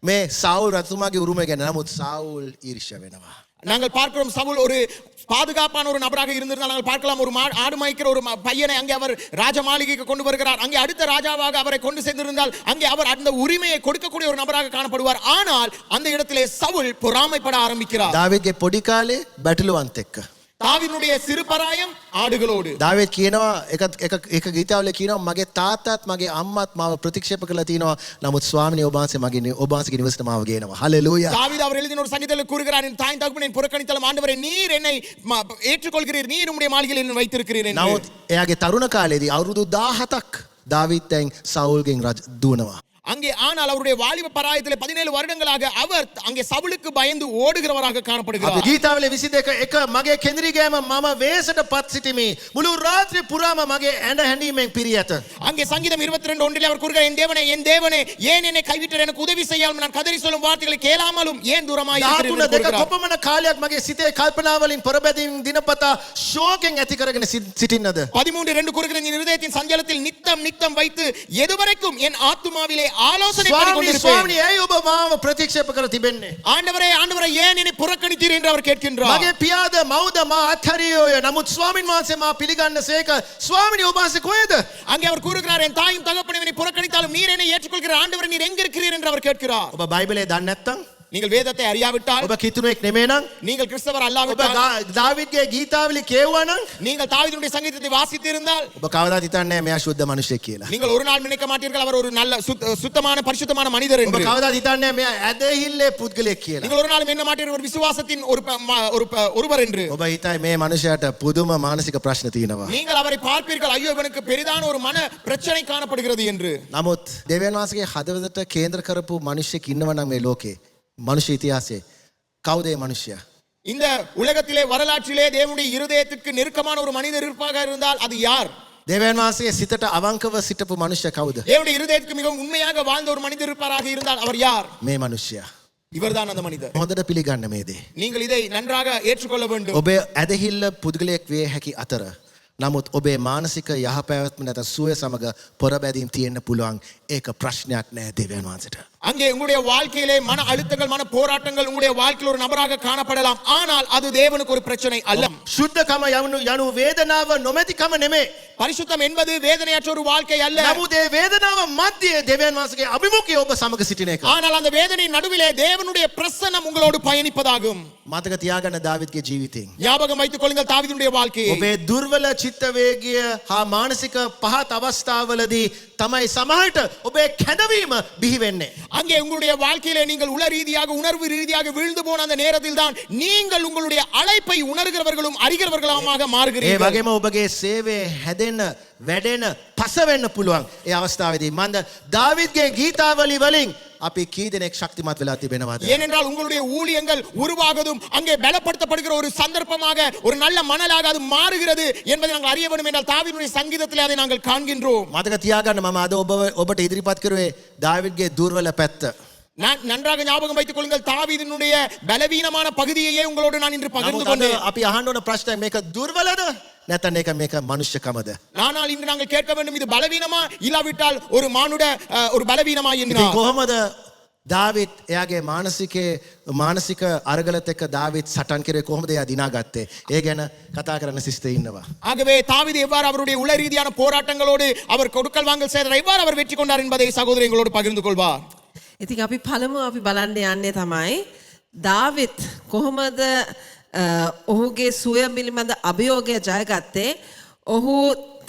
මේ සවුල් රජතුමාගේ උරුමය ගැන. නමුත් සවුල් ඊර්ෂ්‍ය වෙනවා. நாங்கள் பார்க்கிறோம் சவுல் ஒரு பாதுகாப்பான ஒரு நபராக இருந்திருந்தால் நாங்கள் பார்க்கலாம் ஒரு ஆடு மாய்க்கிற ஒரு பையனை அங்கே அவர் ராஜ மாளிகைக்கு கொண்டு வருகிறார். அங்கே அடுத்த ராஜாவாக அவரை கொண்டு சென்றிருந்தால் அங்கே அவர் அந்த உரிமையை கொடுக்கக்கூடிய ஒரு நபராக காணப்படுவார். ஆனால் அந்த இடத்திலே சவுல் பொறாமைப்பட ஆரம்பிக்கிறார். දාවිත්ගේ පොඩි කාලේ බැටළුවන්ත එක්ක. தாவீதுடைய சிறுபராயம் ஆடுகளோடு. දාවිත් කියනවා එක ගීතාවල කියනවා මගේ තාත්තත් මගේ අම්මත් මාව ප්‍රතික්ෂේප කරලා තිනවා. නමුත් ස්වාමිනේ ඔබ වහන්සේගේ නිවසට මාව ගේනවා. හලෙලූයා. தாவீது அவர் எழுதின ஒரு சங்கீதத்தில் கூறுகிறார், என் தாய் தகப்பனை புறக்கணித்தாலும் ஆண்டவரே நீர் என்னை ஏற்றுக்கொள்கிறீர், நீர் உம்முடைய மாளிகையில் என்னை வைத்திருக்கிறீர் என்று. නමුත් එයාගේ තරුණ කාලේදී අවුරුදු 17ක් දාවිත් දැන් සවුල්ගෙන් දුවනවා. அங்கே ஆனால் அவருடைய வாலிப பராயத்திலே 17 வருடங்களாக அவர் அங்கே சவுலுக்கு பயந்து ஓடுகிறவராக காணப்படுகிறார். ගීතාවල 22 එක මගේ කෙඳිරි ගෑම මම වේසට පත් සිටිමි. මුළු රාත්‍රිය පුරාම මගේ ඇඬ හැඬීමෙන් පිරී ඇත. அங்கே சங்கீதம் 22 ஒன்றிலே அவர் கூறுகிறார், என் தேவனே ஏன் என்னை கைவிட்டீர், எனக்கு உதவி செய்யாமல் நான் கதறி சொல்லும் வார்த்தைகளை கேளாமலும் ஏன் தூரமாய் இருக்கிறீர் என்று கூறுகிறார். කොපමණ කාලයක් මගේ සිතේ කල්පනාවලින් පොරබැදීම් දිනපතා ශෝකයෙන් ඇති කරගෙන සිටින්නද? 13:2 கூறுகிறது, என் இதயத்தின் சஞ்சலத்தில் நித்தம் வைத்து எதுவரைக்கும் என் ஆத்துமாவிலே ஆலோசனை பண்ணி கொண்டிருப்பேன். ස්වාමී ඇයි ඔබ මාව ප්‍රතික්ෂේප කර තිබෙන්නේ? ஆண்டவரே ஏன் என்னை புறக்கணித்தீர் என்று அவர் கேட்கின்றார். මගේ පියාද මව්ද මා අත්හැරියෝය. නමුත් ස්වාමින් වහන්සේ මා පිළිගන්නසේක. ස්වාමිනේ ඔබ වහන්සේ කොහෙද? அங்கே அவர் கூறுகிறார், என் தாயும் தகப்பனும் என்னை புறக்கணித்தாலும் நீர் என்னை ஏற்றுக்கொள்கிற ஆண்டவரே நீர் எங்க இருக்கிறீர் என்று அவர் கேட்கிறார். ඔබ බයිබලේ දන්නේ නැත්නම්, நீங்கள் வேதத்தை அறியாவிட்டால், ඔබ කිතුනෙක් නෙමෙයි නම්, நீங்கள் கிறிஸ்தவர் ඔබ அல்லாவிட்டால், දාවිත්ගේ ගීතාවලි කියවුවා නම්, நீங்கள் தாவீதுடைய சங்கீதத்தை வாசித்திருந்தால் ඔබ කවදාවත් හිතන්නේ නැහැ මෙයා සුද්ධ මිනිසෙක් කියලා. நீங்கள் ஒரு நாள் நினைக்க மாட்டீர்கள் அவர் ஒரு நல்ல சுத்தமான பரிசுத்தமான மனிதர் ඔබ என்று. කවදාවත් හිතන්නේ නැහැ මෙයා ඇදහිල්ලේ පුද්ගලෙක් කියලා. நீங்கள் ஒரு நாள் என்ன மாட்டீர்கள் ஒரு விசுவாசத்தின் ஒருவர் என்று. ඔබ හිතයි මේ මනුෂයාට පුදුම මානසික ප්‍රශ්න තියෙනවා. நீங்கள் அவரை பார்ப்பீர்கள், ஐயோ இவனுக்கு பெரிதான ஒரு மன பிரச்சனை காணப்படுகிறது என்று. නමුත් දෙවියන් වහන්සේගේ හදවතට කේන්ද්‍ර කරපු මිනිසෙක් ඉන්නවා නම් මේ ලෝකේ මනුෂ්‍ය ඉතිහාසයේ කවුද ඒ මනුෂ්‍යයා? இந்த உலகத்திலே வரலாற்றிலே தேவனுடைய இருதயத்திற்கு நெருக்கமான ஒரு மனிதர் இருப்பாக இருந்தால் அது யார்? දෙවියන් වහන්සේ සිතට අවංකව සිටපු මනුෂ්‍ය කවුද? தேவனுடைய இருதயத்துக்கு மிகவும் உண்மையாக வாழ்ந்த ஒரு மனிதர் இருப்பாராக இருந்தால் அவர் யார்? මේ මනුෂ්‍යයා. இவர்தான் அந்த மனிதர். හොඳට පිළිගන්න මේ දේ. நீங்கள் இதை நன்றாக ஏற்றுக்கொள்ள வேண்டும். ඔබේ ඇදහිල්ල පුද්ගලයෙක් විය හැකි අතර නමුත් ඔබේ මානසික යහපැවැත්ම නැත්නම් සුවය සමග පොරබැදීම් තියෙන්න පුළුවන්. ඒක ප්‍රශ්නයක් නෑ දෙවියන් වහන්සේට. அங்கே உங்களுடைய வாழ்க்கையிலே மன அழுத்தங்கள் மன போராட்டங்கள் உங்களுடைய வாழ்க்கையில் ஒரு நபராக காணப்படலாம். ஆனால் அது தேவனுக்கு ஒரு பிரச்சனை அல்ல. ශුද්ධකම යනු වේදනාව නොමැතිකම නෙමෙයි. பரிசுத்தம் என்பது வேதனையற்ற ஒரு வாழ்க்கை அல்ல. නමුත් ඒ වේදනාව මැද්දේ දෙවියන් වහන්සේගේ අභිමුඛය ඔබ සමග සිටින එක. ஆனால் அந்த வேதனையின் நடுவிலே தேவனுடைய பிரசன்னம் உங்களோடு பயணிப்பதாகும். මතක තියාගන්න දාවිත්ගේ ජීවිතයෙන්. ஞாபகம் வைத்துக் கொள்ளுங்கள் தாவீதுடைய வாழ்க்கையை. ඔබේ දුර්වල චිත්ත වේගය හා මානසික පහත් අවස්ථාවලදී තමයි සමහරට ඔබේ කැඳවීම බිහි වෙන්නේ. அங்கே உங்களுடைய வாழ்க்கையிலே நீங்கள் உள ரீதியாக உணர்வு ரீதியாக விழுந்து போன அந்த நேரத்தில் தான் நீங்கள் உங்களுடைய அழைப்பை உணர்கிறவர்களும் அறிகிறவர்களுமாக ඒ மாறுகிறீர்கள். වගේම ඔබගේ සේවය හැදෙන්න වැඩෙන පස වෙන්න පුළුවන්. ඒ අවස්ථාවේදී මන්ද දාවිත්ගේ ගීතාවලි වලින් අපි කී දෙනෙක් ශක්තිමත් වෙලා තිබෙනවද? ஏனென்றால் உங்களுடைய ஊழியங்கள் உருவாகுதும் அங்கே பலப்படுத்தப்படுகிற ஒரு சந்தர்ப்பமாக ஒரு நல்ல மணலாக அது மாறுகிறது என்பதை நாங்கள் அறிய வேண்டும் என்றால் தாவீதுடைய சங்கீதத்திலே அதை நாங்கள் காண்கின்றோம். මතක තියාගන්න මම අද ඔබට ඉදිරිපත් කරුවේ දාවිත්ගේ දුර්වල පැත්ත. நன்றாக ஞாபகம் வைத்துக் கொள்ளுங்கள் தாவீதினுடைய பலவீனமான பகுதியையே உங்களோடு நான் இன்று பகிர்ந்து නමුත් අද கொண்டேன். අපි අහන්න ඕන ප්‍රශ්නය මේක දුර්වලද නැත්නම් මේක මනුෂ්‍යකමද? ஆனால் இன்று நாங்கள் கேட்க வேண்டும், இது பலவீனமா இல்லாவிட்டால் ஒரு மானுட ஒரு பலவீனமா என்று. ඉතින් කොහොමද දාවිත් එයාගේ මානසික අරගලත් එක්ක දාවිත් සටන් කරේ කොහොමද එයා දිනාගත්තේ? ඒ ගැන කතා කරන්න සිස්ටර් ඉන්නවා. ஆகவே தாவீது எவ்வாறு அவருடைய உள ரீதியான போராட்டங்களோடு அவர் கொடுக்கல் வாங்கல் செய்தார், எவ்வாறு அவர் வெற்றி கொண்டார் என்பதை சகோதரி எங்களோடு பகிர்ந்து கொள்வார். ඉතින් අපි පළමුව අපි බලන්න යන්නේ තමයි දාවිත් කොහොමද ඔහුගේ සුවය පිළිබඳ අභියෝගය ජයගත්තේ. ඔහු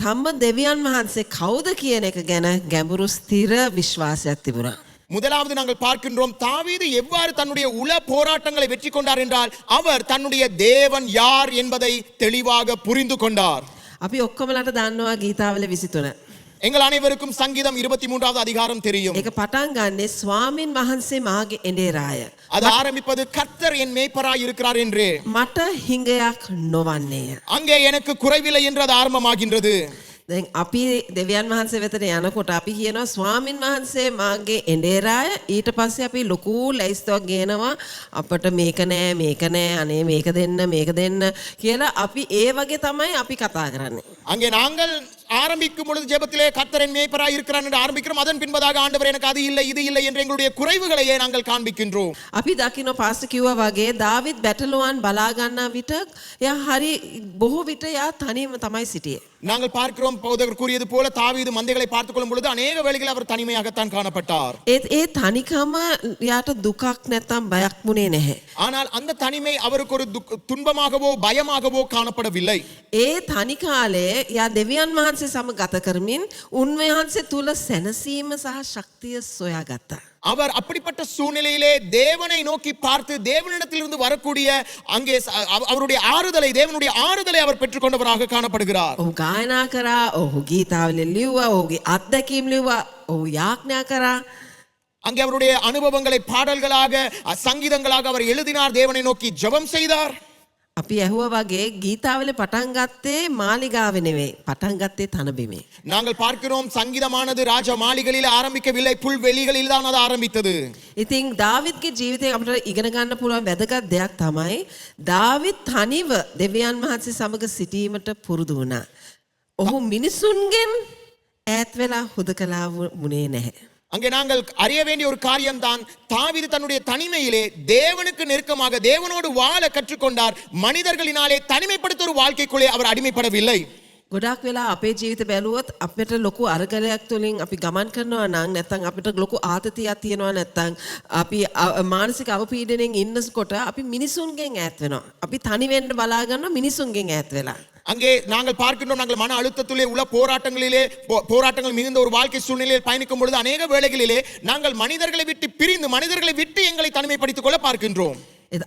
තම දෙවියන් වහන්සේ කවුද කියන එක ගැන ගැඹුරු ස්ථිර විශ්වාසයක් තිබුණා. முதலாவது நாங்கள் பார்க்கின்றோம் தாவீது எவ்வாறு தன்னுடைய உள போராட்டங்களை வெற்றி கொண்டார் என்றால் அவர் தன்னுடைய தேவன் யார் என்பதை தெளிவாக புரிந்து கொண்டார். අපි ඔක්කොමලට දන්නවා ගීතාවල 23. எங்கள் அனைவருக்கும் சங்கீதம் 23வது அதிகாரம் தெரியும். ඒක පටන් ගන්නේ ස්වාමින් වහන්සේ මාගේ එඬේරාය. அது ஆரம்பிப்பது கர்த்தர் என் மேய்ப்பராய் இருக்கிறார் என்று. මට හිඟයක් නොවන්නේය. அங்கே எனக்கு குறைவில்லை என்று அது ஆரம்பமாகின்றது. දැන් අපි දෙවියන් වහන්සේ වෙතට යනකොට අපි කියනවා ස්වාමින් වහන්සේ මාගේ එඬේරාය. ඊට පස්සේ අපි ලොකු ලැයිස්තුවක් ගේනවා අපට මේක නෑ අනේ මේක දෙන්න කියලා අපි ඒ වගේ තමයි අපි කතා කරන්නේ. அங்கே நாங்கள் ஆரம்பிக்கும் பொழுது ஜெபத்திலே கர்த்தர் என் மேய்ப்பராய் இருக்கிறார் என்று ஆரம்பிக்கிறோம். அதன் பின்பதாக ஆண்டவர் எனக்கு அது இல்லை இது இல்லை என்று எங்களுடைய குறைவுகளையே நாங்கள் காண்பிக்கின்றோம். අපි දකින්න පාස්ටර් කිව්වා වගේ දාවිත් බැටළුවන් බලා ගන්නා විට එයා හරි බොහෝ විට එයා තනියම තමයි සිටියේ. நாங்கள் பார்க்கிறோம் போதகர் கூறியது போல தாவீது மந்தைகளை பார்த்துக் கொள்ளும் பொழுது அநேக வேளைகளில் அவர் தனிமையாகத்தான் காணப்பட்டார். ඒ තනිකම යාට දුකක් නැත්තම් බයක් මුනේ නැහැ. ஆனால் அந்த தனிமை அவருக்கு ஒரு துன்பமாகவோ பயமாகவோ காணப்படவில்லை. ඒ තනි කාලේ යා දෙවියන් වහන්සේ සමග ගත කරමින් උන්වහන්සේ තුල සැනසීම සහ ශක්තිය සොයාගත්තා. அவர் அப்படிப்பட்ட சூழ்நிலையிலே தேவனை நோக்கி பார்த்து தேவனிடத்திலிருந்து வரக்கூடிய அங்கே அவருடைய ஆறுதலை தேவனுடைய ஆறுதலை அவர் பெற்றுக்கொண்டவராக காணப்படுகிறார். ඔහු ගායනා කරා, ඔහු ගීතාවලිය ලිව්වා, ඔහුගේ අත්දැකීම් ලිව්වා, ඔහු යාඥා කරා. அங்கே அவருடைய அனுபவங்களை பாடல்களாக சங்கீதங்களாக அவர் எழுதினார். தேவனை நோக்கி ஜெபம் செய்தார். අපි ඇහුවා වගේ ගීතාවලිය පටන් ගත්තේ මාලිගාවේ නෙවෙයි, පටන් ගත්තේ තනබිමේ. நாங்கள் பார்க்கிறோம் சங்கீதமானது ராஜ மாளிகையில் ஆரம்பிக்கவில்லை, புல்வெளிகளில் தான் அது ஆரம்பித்தது. ඉතින් දාවිත්ගේ ජීවිතේ අපිට ඉගෙන ගන්න පුළුවන් වැදගත් දෙයක් තමයි දාවිත් තනිව දෙවියන් වහන්සේ සමග සිටීමට පුරුදු වුණා. ඔහු මිනිසුන්ගෙන් ඈත් වෙලා හුදකලා වුණේ නැහැ. அங்கே நாங்கள் அறிய வேண்டிய ஒரு காரியம்தான், தாவீது தன்னுடைய தனிமையிலே தேவனுக்கு நெருக்கமாக தேவனோடு வாழ கற்றுக்கொண்டார். மனிதர்களினாலே தனிமைப்படுத்த ஒரு வாழ்க்கைக்குள்ளே அவர் அடிமைப்படவில்லை. ගොඩක් වෙලා අපේ ජීවිත බැලුවොත් අපිට ලොකු අරගලයක් තුලින් අපි ගමන් කරනවා නම් නැත්නම් අපිට ලොකු ආතතියක් තියෙනවා නැත්නම් අපි මානසික අවපීඩනයෙන් ඉන්නකොට අපි මිනිසුන්ගෙන් ඈත් වෙනවා. අපි තනි වෙන්න බලා ගන්නවා මිනිසුන්ගෙන් ඈත් වෙලා. அங்கே நாங்கள் பார்க்கின்றோம், நாங்கள் மன அழுத்தத்திலே உள்ள போராட்டங்கள் மிகுந்த ஒரு வாழ்க்கை சூழ்நிலையில் பயணிக்கும் பொழுது அநேக வேளைகளிலே நாங்கள் மனிதர்களை விட்டு பிரிந்து மனிதர்களை விட்டு எங்களை தனிமைப்படுத்திக் கொள்ள பார்க்கின்றோம்.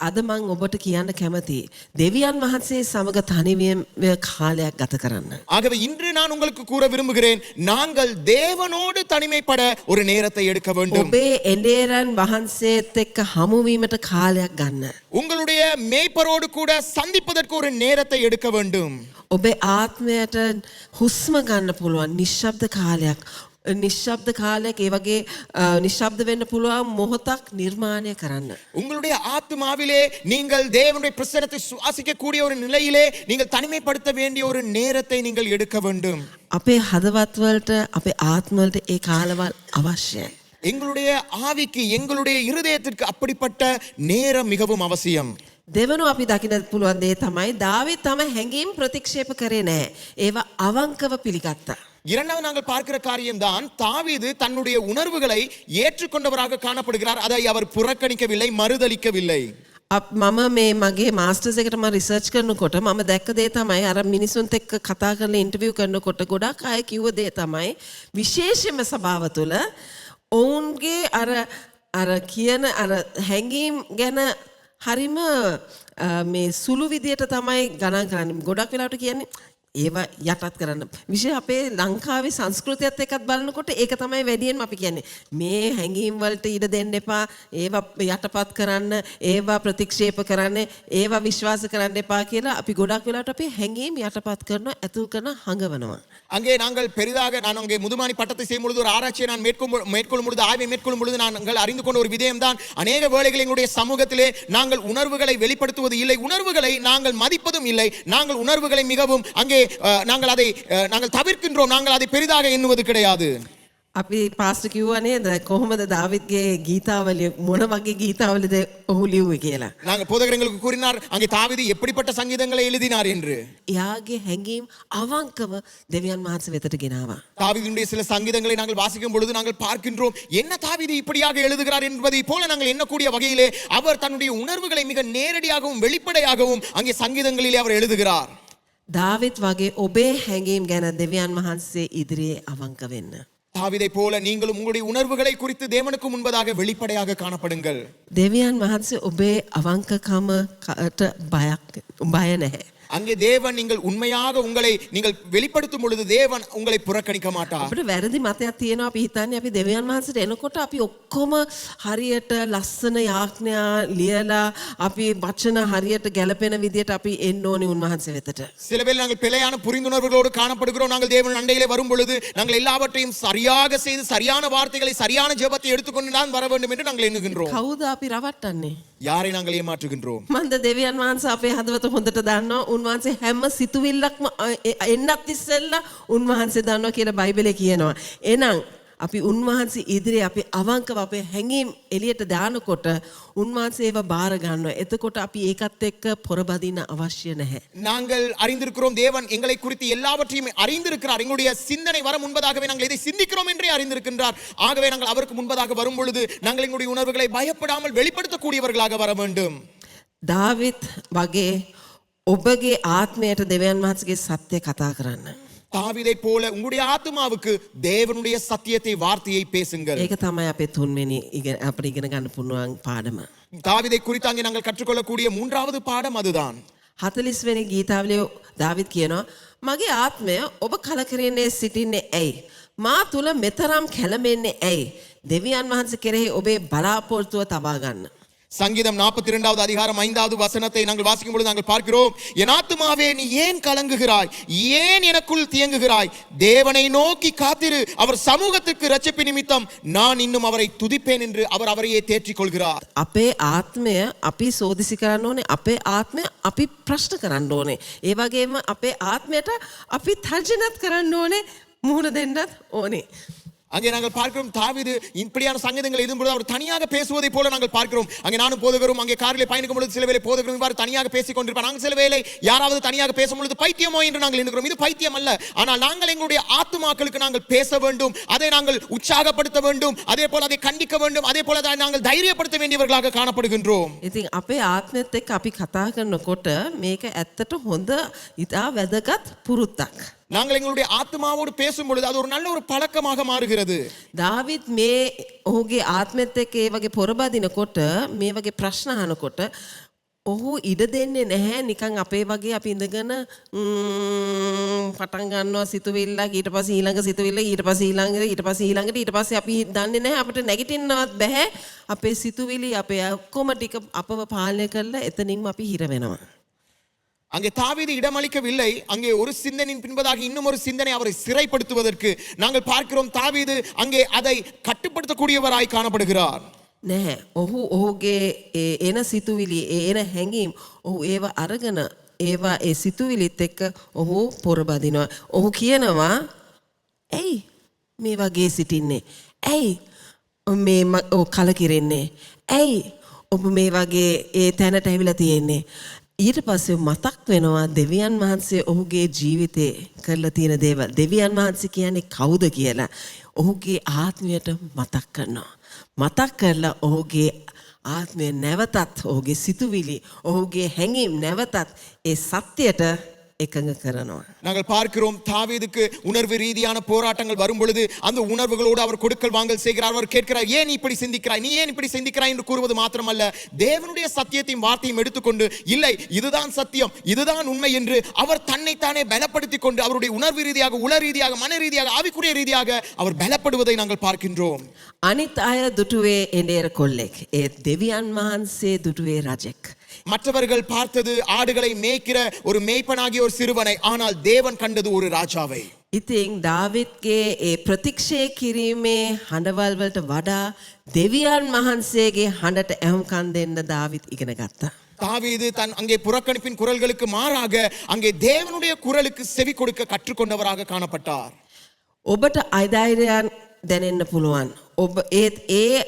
අද මං ඔබට කියන්න කැමතියි දෙවියන් වහන්සේ සමග තනිවීම කාලයක් ගත කරන්න. ஆகவே இன்று நான் உங்களுக்கு கூற விரும்புகிறேன், நாங்கள் தேவனோடு தனிமைப்பட ஒரு நேரத்தை எடுக்க வேண்டும். ඔබේ එඬේරන් වහන්සේත් එක්ක හමු වීමට කාලයක් ගන්න. உங்களுடைய மேய்ப்பரோடு கூட சந்திப்பதற்கு ஒரு நேரத்தை எடுக்க வேண்டும். ඔබේ ආත්මයට හුස්ම ගන්න පුළුවන් නිශ්ශබ්ද කාලයක්. නිශ්ශබ්ද කාලයක් ඒ වගේ නිශ්ශබ්ද වෙන්න පුළුවන් මොහොතක් නිර්මාණය කරන්න. உங்களுடைய ஆத்மாவிலே நீங்கள் தேவனுடைய பிரசன்னத்தை சுவாசிக்க கூடிய ஒரு நிலையிலே நீங்கள் தனிமைப்படுத்த வேண்டிய ஒரு நேரத்தை நீங்கள் எடுக்க வேண்டும். අපේ හදවත් වලට අපේ ආත්ම වලට ඒ කාලවල් අවශ්‍යයි. எங்களுடைய ஆவிக்கு எங்களுடைய இருதயத்திற்கு அப்படிப்பட்ட நேரம் மிகவும் அவசியம். දෙවනු අපි දකින්න පුළුවන් දේ තමයි දාවිත් තම හැඟීම් ප්‍රතික්ෂේප කරේ නැහැ. ඒවා අවංකව පිළිගත්තා. இரண்டாவது நாங்கள் பார்க்கிற காரியம்தான், தாவீது தன்னுடைய உணர்வுகளை ஏற்றுக்கொண்டவராக காணப்படுகிறார். அதை அவர் புறக்கணிக்கவில்லை, மறுதலிக்கவில்லை. මම මේ මගේ මාස්ටර්ස් එකට මම රිසර්ච් කරනකොට මම දැක්ක දේ තමයි අර මිනිසුන්ත් එක්ක කතා කරලා ඉන්ටර්විව් කරනකොට ගොඩක් අය කිව්ව දේ තමයි විශේෂයෙන්ම සභාව තුළ ඔවුන්ගේ අර කියන අර හැඟීම් ගැන හරිම මේ සුළු විදියට තමයි ගණන් කරන්නේ. ගොඩක් වෙලාවට කියන්නේ ඒවා යටත් කරන්න. විශේෂ අපේ ලංකාවේ සංස්කෘතියත් එක්කත් බලනකොට ඒක තමයි වැඩියෙන්ම අපි කියන්නේ. මේ හැඟීම් වලට ඉඩ දෙන්න එපා. ඒවා යටපත් කරන්න, ඒවා ප්‍රතික්ෂේප කරන්න, ඒවා විශ්වාස කරන්න එපා කියලා අපි ගොඩක් වෙලාවට අපි හැඟීම් යටපත් කරනවා, ඇතුල් කරන හංගවනවා. அங்கே நாங்கள் பெரிதாக நான் அங்கே முதுமானி பட்டத்தை செய்யும் பொழுது ஒரு ஆராய்ச்சியை நான் மேற்கொள்ளும் பொழுது ஆய்வை மேற்கொள்ளும் பொழுது நாங்கள் அறிந்து கொண்ட ஒரு விடயம் தான், அநேக வேளைகள் எங்களுடைய சமூகத்திலே நாங்கள் உணர்வுகளை வெளிப்படுத்துவது இல்லை, உணர்வுகளை நாங்கள் மதிப்பதும் இல்லை. நாங்கள் உணர்வுகளை மிகவும் அங்கே நாங்கள் அதை நாங்கள் தவிர்க்கின்றோம், நாங்கள் அதை பெரிதாக எண்ணுவது கிடையாது. අපි පාස්ටර් කිව්වා නේද කොහොමද දාවිත්ගේ ගීතාවලිය මොන වගේ ගීතාවලියද ඔහු ලිව්වේ කියලා. நாங்கள் போதகர்களுக்கு கூறினார் அங்கே தாவீது எப்படிப்பட்ட சங்கீதங்களை எழுதினார் என்று. එයාගේ හැඟීම් අවංකව දෙවියන් වහන්සේ වෙතට ගෙනාවා. தாவீதுடைய சில சங்கீதங்களை நாங்கள் வாசிக்கும் பொழுது நாங்கள் பார்க்கின்றோம், என்ன தாவீது இப்படியாக எழுதுகிறார் என்பதை போல நாங்கள் எண்ணக்கூடிய வகையிலே அவர் தன்னுடைய உணர்வுகளை மிக நேரடியாகவும் வெளிப்படையாகவும் அங்கே சங்கீதங்களிலே அவர் எழுதுகிறார். දාවිත් වගේ ඔබේ හැඟීම් ගැන දෙවියන් වහන්සේ ඉදිරියේ අවංක වෙන්න. தாவீதை போல நீங்களும் உங்களுடைய உணர்வுகளை குறித்து தேவனுக்கு முன்பதாக வெளிப்படையாக காணப்படுங்கள். දෙවියන් වහන්සේ ඔබේ අවංකකමට බය නැහැ. அங்கே தேவன் நீங்கள் உண்மையாக உங்களை நீங்கள் வெளிப்படுத்தும் பொழுது தேவன் உங்களை புறக்கணிக்க மாட்டார். අපිට වැරදි මතයක් තියෙනවා අපි හිතන්නේ අපි දෙවියන් වහන්සේට එනකොට අපි ඔක්කොම හරියට ලස්සන යාඥා ලියලා අපි වචන හරියට ගැලපෙන විදියට අපි එන්න ඕනේ උන්වහන්සේ වෙතට. சில வேளை நாங்கள் பிழையான புரிந்துணர்வுகளோடு காணப்படுகிறோம். நாங்கள் தேவன் அண்டையிலே வரும் பொழுது நாங்கள் எல்லாவற்றையும் சரியாக செய்து சரியான வார்த்தைகளை சரியான ஜெபத்தை எடுத்துக்கொண்டு தான் வர வேண்டும் என்று நாங்கள் எண்ணுகின்றோம். කවුද අපි රවට්ටන්නේ? யாரை நாங்கள் ஏமாற்றுகின்றோம்? මන්ද දෙවියන් වහන්සේ අපේ හදවත හොඳට දන්නවා. උන්වහන්සේ හැම සිතුවිල්ලක්ම එන්නත් ඉස්සෙල්ලා උන්වහන්සේ දන්නවා කියලා බයිබලයේ කියනවා. එහෙනම් අපි උන්වහන්සේ ඉදිරියේ අපි අවංකව අපේ හැඟීම් එළියට දානකොට උන්වහන්සේ ඒව බාර ගන්නවා. එතකොට අපි ඒකත් එක්ක පොරබදින්න අවශ්‍ය නැහැ. நாங்கள் அறிந்திருக்கிறோம் தேவன் எங்களை குறித்து எல்லாவற்றையும் அறிந்திருக்கிறார். எங்களுடைய சிந்தனை வர முன்பதாகவே நாங்கள் எதை சிந்திக்கிறோம் என்றே அறிந்திருக்கின்றார். ஆகவே நாங்கள் அவருக்கு முன்பதாக வரும் பொழுது நாங்கள் எங்களுடைய உணர்வுகளை பயப்படாமல் வெளிப்படுத்தக்கூடியவர்களாக வர வேண்டும். දාවිත් වගේ ඔබගේ ආත්මයට දෙවියන් වහන්සේගේ සත්‍ය කතා කරන්න. தாவீதை போல உங்களுடைய ஆத்மாவுக்கு தேவனுடைய சத்தியத்தை வார்த்தையை பேசுங்கள். ඒක තමයි අපේ තුන්වෙනි අපිට ඉගෙන ගන්න පුළුවන් පාඩම. தாவீதை குறித்து அங்கே நாங்கள் கற்றுக்கொள்ளக்கூடிய மூன்றாவது பாடம் அதுதான். 40 වෙනි ගීතාවලිය දාවිත් කියනවා මගේ ආත්මය ඔබ කලකිරෙන්නේ සිටින්නේ ඇයි? මා තුල මෙතරම් කැළඹෙන්නේ ඇයි? දෙවියන් වහන්සේ කෙරෙහි ඔබේ බලාපොරොත්තුව තබා ගන්න. சங்கீதம் 42வது அதிகாரம் 5வது வசனத்தை நாங்கள் வாசிக்கும் பொழுது நாங்கள் பார்க்கிறோம், என் ஆத்துமாவே நீ ஏன் கலங்குகிறாய், ஏன் எனக்குள் தியங்குகிறாய், தேவனை நோக்கி காத்திரு, அவர் சமூகத்துக்கு இரட்சிப்பு நிமித்தம் நான் இன்னும் அவரை துதிப்பேன் என்று அவர் அவரையே தேற்றிக் கொள்கிறார். අපේ ආත්මය අපි සෝදිසි කරන්න ඕනේ. අපේ ආත්මය අපි ප්‍රශ්න කරන්න ඕනේ. ඒ වගේම අපේ ආත්මයට අපි තර්ජනත් කරන්න ඕනේ, මුහුණ දෙන්නත් ඕනේ. அங்கே நாங்கள் பார்க்கிறோம் தாவீது இப்படியான சங்கீதங்கள் எழுதும்போது அவர் தனியாக பேசுவதை போல நாங்கள் பார்க்கிறோம். அங்கே நானும் போதகரும் அங்கே காரிலே பயணிக்கும் பொழுது சில வேளை போதகரும் இவ்வாறு தனியாக பேசிக் கொண்டிருப்பார். நாங்கள் சில வேளை யாராவது தனியாக பேசும் பொழுது பைத்தியமோ என்று நாங்கள் எண்ணுகிறோம். இது பைத்தியம் அல்ல. ஆனால் நாங்கள் எங்களுடைய ஆத்துமாக்களுக்கு நாங்கள் பேச வேண்டும், அதை நாங்கள் உற்சாகப்படுத்த வேண்டும், அதே போல அதை கண்டிக்க வேண்டும், அதே போல அதை நாங்கள் தைரியப்படுத்த வேண்டியவர்களாக காணப்படுகின்றோம். ඉතින් අපේ ආත්මෙත් එක්ක අපි කතා කරනකොට මේක ඇත්තට හොඳ ඉතා වැදගත් පුරුද්දක්. நாங்கள் எங்களுடைய ஆத்மாவோடு பேசும் பொழுது அது ஒரு நல்ல ஒரு பழக்கமாக மாறுகிறது. දාවිත් මේ ඔහුගේ ආත්මෙත් එක්ක ඒ වගේ පොරබදිනකොට මේ වගේ ප්‍රශ්න අහනකොට ඔහු ඉඩ දෙන්නේ නැහැ නිකන් අපේ වගේ අපි ඉඳගෙන පටන් ගන්නවා සිතුවිල්ලක් ඊට පස්සේ ඊළඟ සිතුවිල්ල ඊට පස්සේ ඊළඟට ඊට පස්සේ අපි දන්නේ නැහැ අපිට නැගිටින්නවත් බෑ. අපේ සිතුවිලි අපේ ඔක්කොම ටික අපව පාලනය කරලා එතනින්ම අපි හිර වෙනවා. அங்கே தாவீது இடமளிக்கவில்லை. அங்கே ஒரு சிந்தனையின் பின்பதாக இன்னும் ஒரு சிந்தனை அவரை சிறைப்படுத்துவதற்கு நாங்கள் பார்க்கிறோம். தாவீது அங்கே அதை கட்டுப்படுத்தக்கூடியவராய் காணப்படுகிறார். නැහැ. ඔහු ඔහුගේ එන සිතුවිලි එන හැඟීම් ඔහු ඒව අරගෙන ඒවා ඒ සිතුවිලිත් එක්ක ඔහු පොරබදිනවා. ඔහු කියනවා ඇයි මේ වගේ සිටින්නේ? ඇයි මේ කලකිරෙන්නේ? ඇයි ඔබ මේ වගේ ඒ තැනට ඇවිල්ලා තියෙන්නේ? ඊට පස්සේ මතක් වෙනවා දෙවියන් වහන්සේ ඔහුගේ ජීවිතේ කරලා තියෙන දේවල්. දෙවියන් වහන්සේ කියන්නේ කවුද කියලා ඔහුගේ ආත්මයට මතක් කරනවා. මතක් කරලා ඔහුගේ ආත්මය නැවතත් ඔහුගේ සිතුවිලි ඔහුගේ හැඟීම් නැවතත් ඒ සත්‍යයට එකඟ කරනවා. நாங்கள் பார்க்கிறோம் தாவீதுக்கு உணர்வு ரீதியான போராட்டங்கள் வரும் பொழுது அந்த உணர்வுகளோடு அவர் கொடுக்கல் வாங்கல் செய்கிறார். அவர் கேட்கிறார், ஏன் இப்படி சிந்திக்கிறாய், நீ ஏன் இப்படி சிந்திக்கிறாய் என்று கூறுவது மாத்திரமல்ல, தேவனுடைய சத்தியத்தையும் வார்த்தையும் எடுத்துக்கொண்டு இல்லை இதுதான் சத்தியம் இதுதான் உண்மை என்று அவர் தன்னைத்தானே பலப்படுத்திக் கொண்டு அவருடைய உணர்வு ரீதியாக உள ரீதியாக மன ரீதியாக ஆவிக்குரிய ரீதியாக அவர் பலப்படுவதை நாங்கள் பார்க்கின்றோம். අනිත් අය දුටුවේ එඬේර කොල්ලෙක්. ඒ දෙවියන් වහන්සේ දුටුවේ රජෙක්. மற்றவர்கள் பார்த்தது ஆடுகளை மேய்க்கிற ஒரு மேய்ப்பனாகிய ஒரு சிறுவனை, ஆனால் தேவன் கண்டது ஒரு ராஜாவை. ඉතින් දාවිත්ගේ ඒ ප්‍රතික්ෂේප කිරීමේ හඬවල් වලට වඩා දෙවියන් වහන්සේගේ හඬට ඇහුම්කන් දෙන්න දාවිත් ඉගෙන ගත්තා. தாவீது தன் அங்கே புறக்கணிப்பின் குரல்களுக்கு மாறாக அங்கே தேவனுடைய குரலுக்கு செவி கொடுக்க கற்றுக்கொண்டவராக காணப்பட்டார். ඔබට අයිධෛර්යයන් දැනෙන්න පුළුවන්. ඔබ ඒ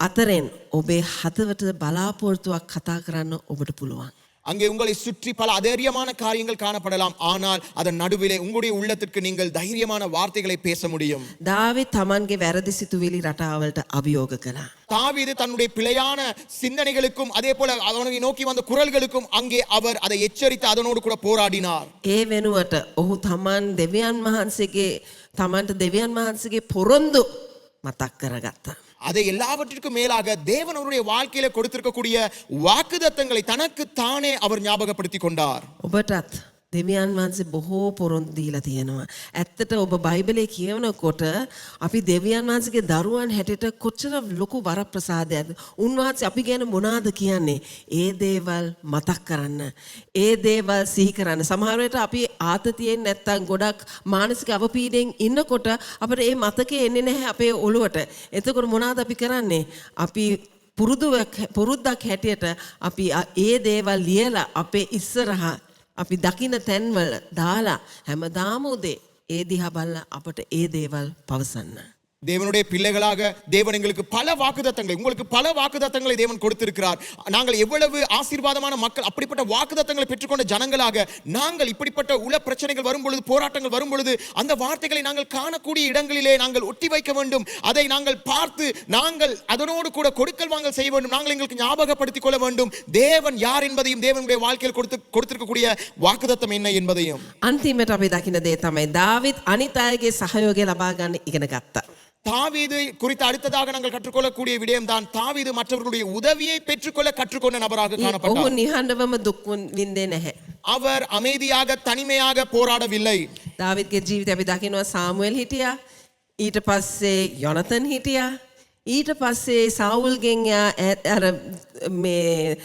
අතරෙන් ඔබේ හදවත බලාපොරොත්තුවක් කතා කරන්න ඔබට පුළුවන්. அங்கே உங்களை சுற்றி பல அதைரியமான காரியங்கள் காணப்படலாம், ஆனால் அதன் நடுவிலே உங்களுடைய உள்ளத்திற்கு நீங்கள் தைரியமான வார்த்தைகளை பேச முடியும். දාවිත් තමන්ගේ වැරදි සිතුවිලි රටාවලට අභියෝග කළා. தாவீது தன்னுடைய பிழையான சிந்தனைகளுக்கும் அதே போல அவனை நோக்கி வந்த குரல்களுக்கும் அங்கே அவர் அதை எச்சரித்து அதனோடு கூட போராடினார். ඒ වෙනුවට ඔහු තමන්ට දෙවියන් වහන්සේගේ පොරොන්දු මතක් කරගත්තා. அதை எல்லாவற்றிற்கும் மேலாக தேவன் அவருடைய வாழ்க்கையில கொடுத்திருக்கக்கூடிய வாக்குத்தத்தங்களை தனக்கு தானே அவர் ஞாபகப்படுத்திக் கொண்டார். ඔබටත් දෙවියන් වහන්සේ බොහෝ පොරොන්දු දීලා තියෙනවා. ඇත්තට ඔබ බයිබලයේ කියවනකොට අපි දෙවියන් වහන්සේගේ දරුවන් හැටියට කොච්චර ලොකු වරප්‍රසාදයක්ද. උන්වහන්සේ අපි ගැන මොනවාද කියන්නේ? ඒ දේවල් මතක් කරන්න. ඒ දේවල් සිහි කරන්න. සමහර වෙලට අපි ආතතියෙන් නැත්තම් ගොඩක් මානසික අවපීඩයෙන් ඉන්නකොට අපිට ඒ මතකේ එන්නේ නැහැ අපේ ඔළුවට. එතකොට මොනවාද අපි කරන්නේ? අපි පුරුද්දක් හැටියට අපි ඒ දේවල් ලියලා අපේ ඉස්සරහා අපි දකින්න තැන්වල දාලා හැමදාම උදේ ඒ දිහා බලලා අපට ඒ දේවල් පවසන්න. தேவனுடைய பிள்ளைகளாக தேவன் எங்களுக்கு பல வாக்குத்தத்தங்களை உங்களுக்கு பல வாக்குத்தத்தங்களை தேவன் கொடுத்திருக்கிறார். நாங்கள் எவ்வளவு ஆசீர்வாதமான மக்கள், அப்படிப்பட்ட வாக்குத்தத்தங்களை பெற்றுக்கொண்ட ஜனங்களாக நாங்கள் இப்படிப்பட்ட உல பிரச்சனைகள் வரும் பொழுது, போராட்டங்கள் வரும் பொழுது அந்த வார்த்தைகளை நாங்கள் காணக்கூடிய இடங்களிலே நாங்கள் ஒட்டி வைக்க வேண்டும். அதை நாங்கள் பார்த்து நாங்கள் அதனோடு கூட கொடுக்கல் வாங்கல் செய்ய வேண்டும். நாங்கள் எங்களுக்கு ஞாபகப்படுத்திக் கொள்ள வேண்டும் தேவன் யார் என்பதையும், தேவனுடைய வாழ்க்கையில் கொடுத்திருக்கக்கூடிய வாக்குத்தத்தம் என்ன என்பதையும். අන්තිමට අපි දකින දේ තමයි දාවිත් අනිත් අයගේ සහයෝගය ලබා ගන්න ඉගෙන ගත්තා. தாவீது குறித்து அடுத்ததாக நாங்கள் கற்றுக்கொள்ளக்கூடிய விடயம் தான் தாவீது மற்றவர்களுடைய உதவியை பெற்றுக்கொள்ள கற்றுக்கொண்ட நபராக ඔහු காணப்பட்டார். නිහඬවම දුක් විඳේ නැහැ. அவர் அமைதியாக தனிமையாக போராடவில்லை. දාවිත්ගේ ජීවිතය අපි දකිනවා සාමුවෙල් හිටියා. ඊට පස්සේ යොනතන් හිටියා. ඊට පස්සේ සාවුල්ගෙන් අර මේ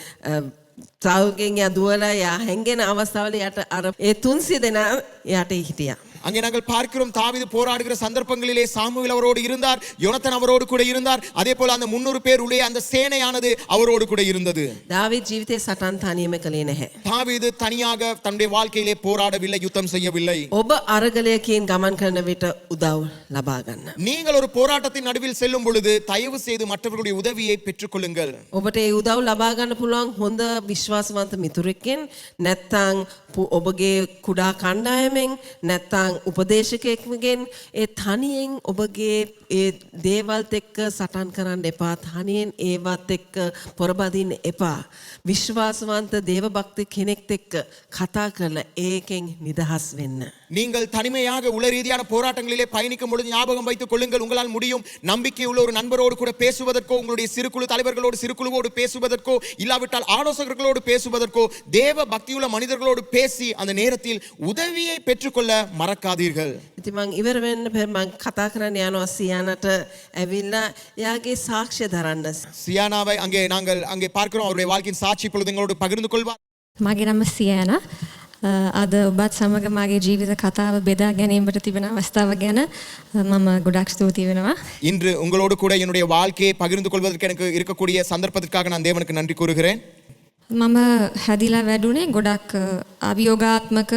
සාවුල්ගෙන් දුවලා යා හැංගෙන අවස්ථාවල යට අර ඒ 300 දෙනා යට හිටියා. அங்கே நாங்கள் பார்க்கிறோம் தாவீது போராடுகிற சந்தர்ப்பங்களிலே சாமுவேல் அவரோடு இருந்தார், யோனத்தான் அவரோடு கூட இருந்தார். அதே போல அந்த 300 பேர் உள்ளே அந்த சேனையானது அவரோடு கூட இருந்தது. දාවිත් ජීවිතේ සටන් තනියම කළේ නැහැ. தாவீது தனியாக தன்னுடைய வாழ்க்கையிலே போராடவில்லை, யுத்தம் செய்யவில்லை. ඔබ අරගලයකින් ගමන් කරන විට උදව් ලබා ගන්න. நீங்கள் ஒரு போராட்டத்தின் நடுவில் செல்லும் பொழுது தயவு செய்து மற்றவர்களுடைய உதவியை பெற்றுக்கொள்ளுங்கள். ඔබට ඒ උදව් ලබා ගන්න පුළුවන් හොඳ විශ්වාසවන්ත මිතුරෙක්ගෙන්, නැත්නම් ඔබගේ කුඩා කණ්ඩායමෙන්, නැත්නම් උපදේශකයෙක්ගෙන්. ඒ තනියෙන් ඔබගේ ඒ දේවල්ත් එක්ක සටන් කරන්න එපා. තනියෙන් ඒවත් එක්ක පොරබදින්න එපා. විශ්වාසවන්ත දේවභක්ති කෙනෙක්ට එක්ක කතා කරලා ඒකෙන් නිදහස් වෙන්න. நீங்கள் தனிமையாக உள ரீதியான போராட்டங்களிலே பயணிக்கும் பொழுது ஞாபகம் வைத்துக் கொள்ளுங்கள், உங்களால் முடியும். நம்பிக்கை உள்ள ஒரு நண்பரோடு கூட பேசுவதற்கோ, உங்களுடைய சிறுகுழு தலைவர்களோடு சிறுகுழுவோடு பேசுவதற்கோ, இல்லாவிட்டால் ஆலோசகர்களோடு பேசுவதற்கோ, தேவ பக்தியுள்ள மனிதர்களோடு பேசி அந்த நேரத்தில் உதவியை பெற்றுக்கொள்ள மறக்காதீர்கள். ඉතින් මං ඉවර වෙන්න පෙර මං කතා කරන්න යනවා සියානට ඇවිල්ලා එයාගේ සාක්ෂිය දරන්න. சியானாவை நாங்கள் அங்கே பார்க்கிறோம். அவருடைய வாழ்க்கையின் சாட்சி இப்பொழுது எங்களோடு பகிர்ந்து கொள்வார். මගේ නම සියෑන. අද ඔබත් සමග මගේ ජීවිත කතාව බෙදා ගැනීමට තිබෙන අවස්ථාව ගැන මම ගොඩක් ස්තුති වෙනවා. இன்று உங்களோடு கூட என்னுடைய வாழ்க்கையை பகிர்ந்து கொள்வதற்கு எனக்கு இருக்கக்கூடிய சந்தர்ப்பத்திற்காக நான் தேவனுக்கு நன்றி கூறுகிறேன். මම හැදිලා වැඩුණේ ගොඩක් අභියෝගාත්මක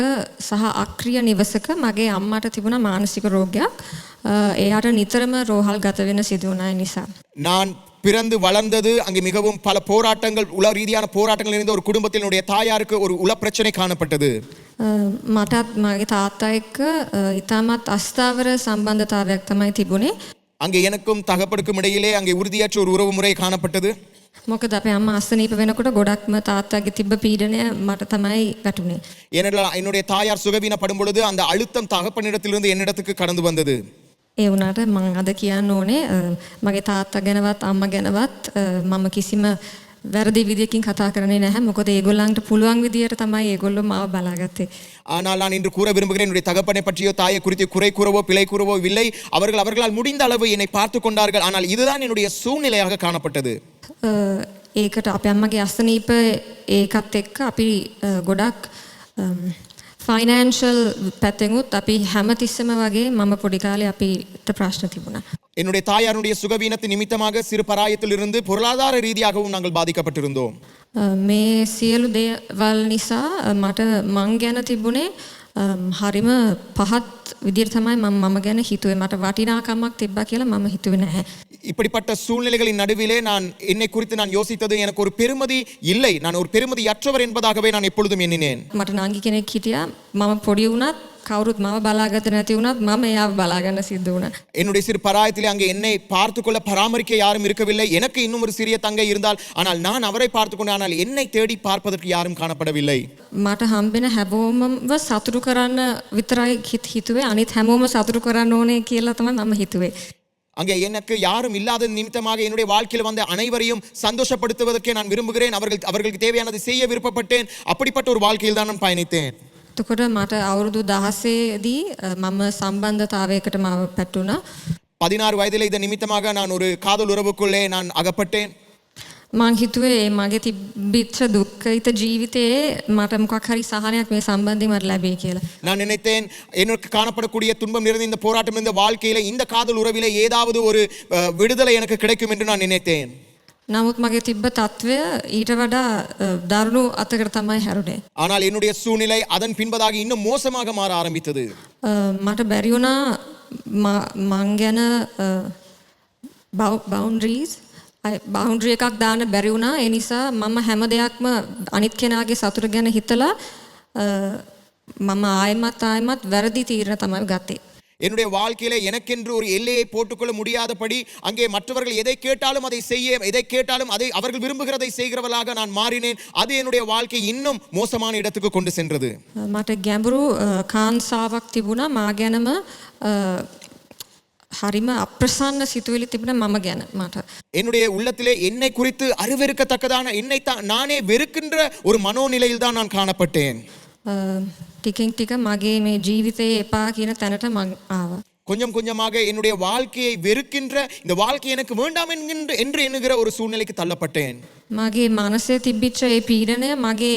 සහ අක්‍රිය නිවසක. මගේ අම්මට තිබුණ මානසික රෝගයක්. එයාට නිතරම රෝහල් ගත වෙන සිදු වුණා නිසා. நான் பிறந்து வளர்ந்தது அங்கே மிகவும் பல போராட்டங்கள், உள ரீதியான போராட்டங்கள் இருந்த ஒரு குடும்பத்தில் என்னுடைய தாயாருக்கு ஒரு உள பிரச்சனை காணப்பட்டது. මටත් මගේ තාත්තා එක්ක ඉතාමත් අස්ථාවර සම්බන්ධතාවයක් තමයි තිබුණේ. அங்கே எனக்கும் தகப்பனுக்கும் இடையிலே அங்கே உறுதியற்ற ஒரு உறவு முறை காணப்பட்டது. මොකද අපේ අම්මා අසනීප වෙනකොට ගොඩක්ම තාත්තාගේ තිබ්බ පීඩනය මට තමයි වැටුනේ. ஏனென்றால் என்னுடைய தாயார் சுகவீனப்படும் பொழுது அந்த அழுத்தம் தகப்பனிடத்திலிருந்து என்னிடத்துக்கு கடந்து வந்தது. ඒ වුණාට මම අද කියන්න ඕනේ මගේ තාත්තා ගැනවත් අම්මා ගැනවත් මම කිසිම වැරදි විදියකින් කතා කරන්නේ නැහැ. මොකද ඒගොල්ලන්ට පුළුවන් විදියට තමයි ඒගොල්ලෝ මාව බලාගත්තේ. ஆனால் நான் இன்று கூற விரும்புகிறேன், என்னுடைய தகப்பனை பற்றியோ தாயை குறித்து குறை கூறவோ பிழை கூறவோ இல்லை. அவர்களால் முடிந்த அளவு என்னை பார்த்து கொண்டார்கள். ஆனால் இதுதான் என்னுடைய சூழ்நிலையாக காணப்பட்டது. ඒකට අපේ අම්මගේ අසනීප ඒකත් එක්ක අපි ගොඩක් ෆයිනෑන්ෂල් පැත්තෙන්ුත් අපි හැමතිස්සම වගේ මම පොඩි කාලේ අපිට ප්‍රශ්න තිබුණා. என்னுடைய தாயாருடைய சுகவீனத்தின் நிமித்தமாக சிறு பராயத்திலிருந்து பொருளாதார ரீதியாகவும் நாங்கள் பாதிக்கப்பட்டிருந்தோம். මේ සියලු දේවල් නිසා මට මං ගැන තිබුණේ හරිම පහත් විදියට තමයි මම ගැන හිතුවේ. මට වටිනාකමක් තිබ්බා කියලා මම හිතුවේ නැහැ. இப்படிப்பட்ட சூழ்நிலைகளின் நடுவிலே நான் என்னை குறித்து நான் யோசித்தது எனக்கு ஒரு பெருமதி இல்லை, நான் ஒரு பெருமதியற்றவர் என்பதாகவே நான் எப்பொழுதும் எண்ணினேன். මට නංගි කෙනෙක් හිටියා. මම පොඩි වුණත් කවුරුත් මම බලාගත්තේ නැති වුණත් මම එයාව බලාගන්න සිද්ධ වුණා. என்னுடைய சிறு பராயத்திலே அங்கே என்னை பார்த்துக்கொள்ள பராமரிக்க யாரும் இருக்கவில்லை. எனக்கு இன்னும் ஒரு சிறிய தங்கை இருந்தால், ஆனால் நான் அவரை பார்த்துக்கொண்டு, ஆனால் என்னை தேடி பார்ப்பதற்கு யாரும் காணப்படவில்லை. මට හම්බෙන හැමෝමව සතුටු කරන්න විතරයි හිතුවේ. අනිත් හැමෝම සතුටු කරන්න ඕනේ කියලා තමයි මම හිතුවේ. அங்கே எனக்கு யாரும் இல்லாத நிமித்தமாக என்னுடைய வாழ்க்கையில் வந்த அனைவரையும் சந்தோஷப்படுத்துவதற்கே நான் விரும்புகிறேன். அவர்களுக்கு தேவையானதை செய்ய விருப்பப்பட்டேன். அப்படிப்பட்ட ஒரு வாழ்க்கையில் தான் நான் பயணித்தேன். එතකොට මට අවුරුදු 16දී මම සම්බන්ධතාවයකට මාව පැටුණා. 16 வயதில் இதன் நிமித்தமாக நான் ஒரு காதல் உறவுக்குள்ளே நான் அகப்பட்டேன். මං හිතුවේ මගේ තිබිච්ච දුක්ඛිත ජීවිතයේ මට මොකක් හරි සහනයක් මේ සම්බන්ධයෙන් මට ලැබෙයි කියලා. நான் நினைத்தேன் எனக்கு காணப்படக்கூடிய துன்பம் நிறைந்த இந்த போராட்டம் இந்த வாழ்க்கையில இந்த காதல் உறவிலே ஏதாவது ஒரு விடுதலை எனக்கு கிடைக்கும் என்று நான் நினைத்தேன். නමුත් මගේ තිබ්බ තත්වය ඊට වඩා දරුණු අතකට තමයි හැරුණේ. ஆனால் என்னுடைய சூழ்நிலை அதன் பின்பதாக இன்னும் மோசமாக மாற ஆரம்பித்தது. මට බැරි වුණා මං ගැන බවුන්ඩරි එකක් දාන්න බැරි වුණා. ඒ නිසා මම හැම දෙයක්ම අනිත් කෙනාගේ සතුට ගැන හිතලා මම ආයෙමත් වැරදි තීරණ තමයි ගත්තේ. என்னுடைய வாழ்க்கையில எனக்கென்று ஒரு எல்லையை போட்டுக்கொள்ள முடியாதபடி அங்கே மற்றவர்கள் எதை கேட்டாலும் அதை அவர்கள் விரும்புகிறதை செய்கிறவர்களாக நான் மாறினேன். அது என்னுடைய வாழ்க்கை இன்னும் மோசமான இடத்துக்கு கொண்டு சென்றது. මට ගැඹුරු කාන්සාවක් තිබුණා මා ගැනම හරිම අප්‍රසන්න සිතුවිලි තිබුණා මම ගැන මට. என்னுடைய உள்ளத்திலே என்னை குறித்து அருவருக்கத்தக்கதான என்னை நானே வெறுக்கின்ற ஒரு மனோநிலையில் தான் நான் காணப்பட்டேன். ටිකින් ටික මගේ මේ ජීවිතයේ එපා කියන තැනට මං ආවා. கொஞ்சம் கொஞ்சமாக என்னுடைய வாழ்க்கையை வெறுக்கின்ற இந்த வாழ்க்கை எனக்கு வேண்டாம் என்று எண்ணுகிற ஒரு சூழ்நிலைக்கு தள்ளப்பட்டேன். මගේ මනසේ තිබිච්ච ඒ පීඩනය මගේ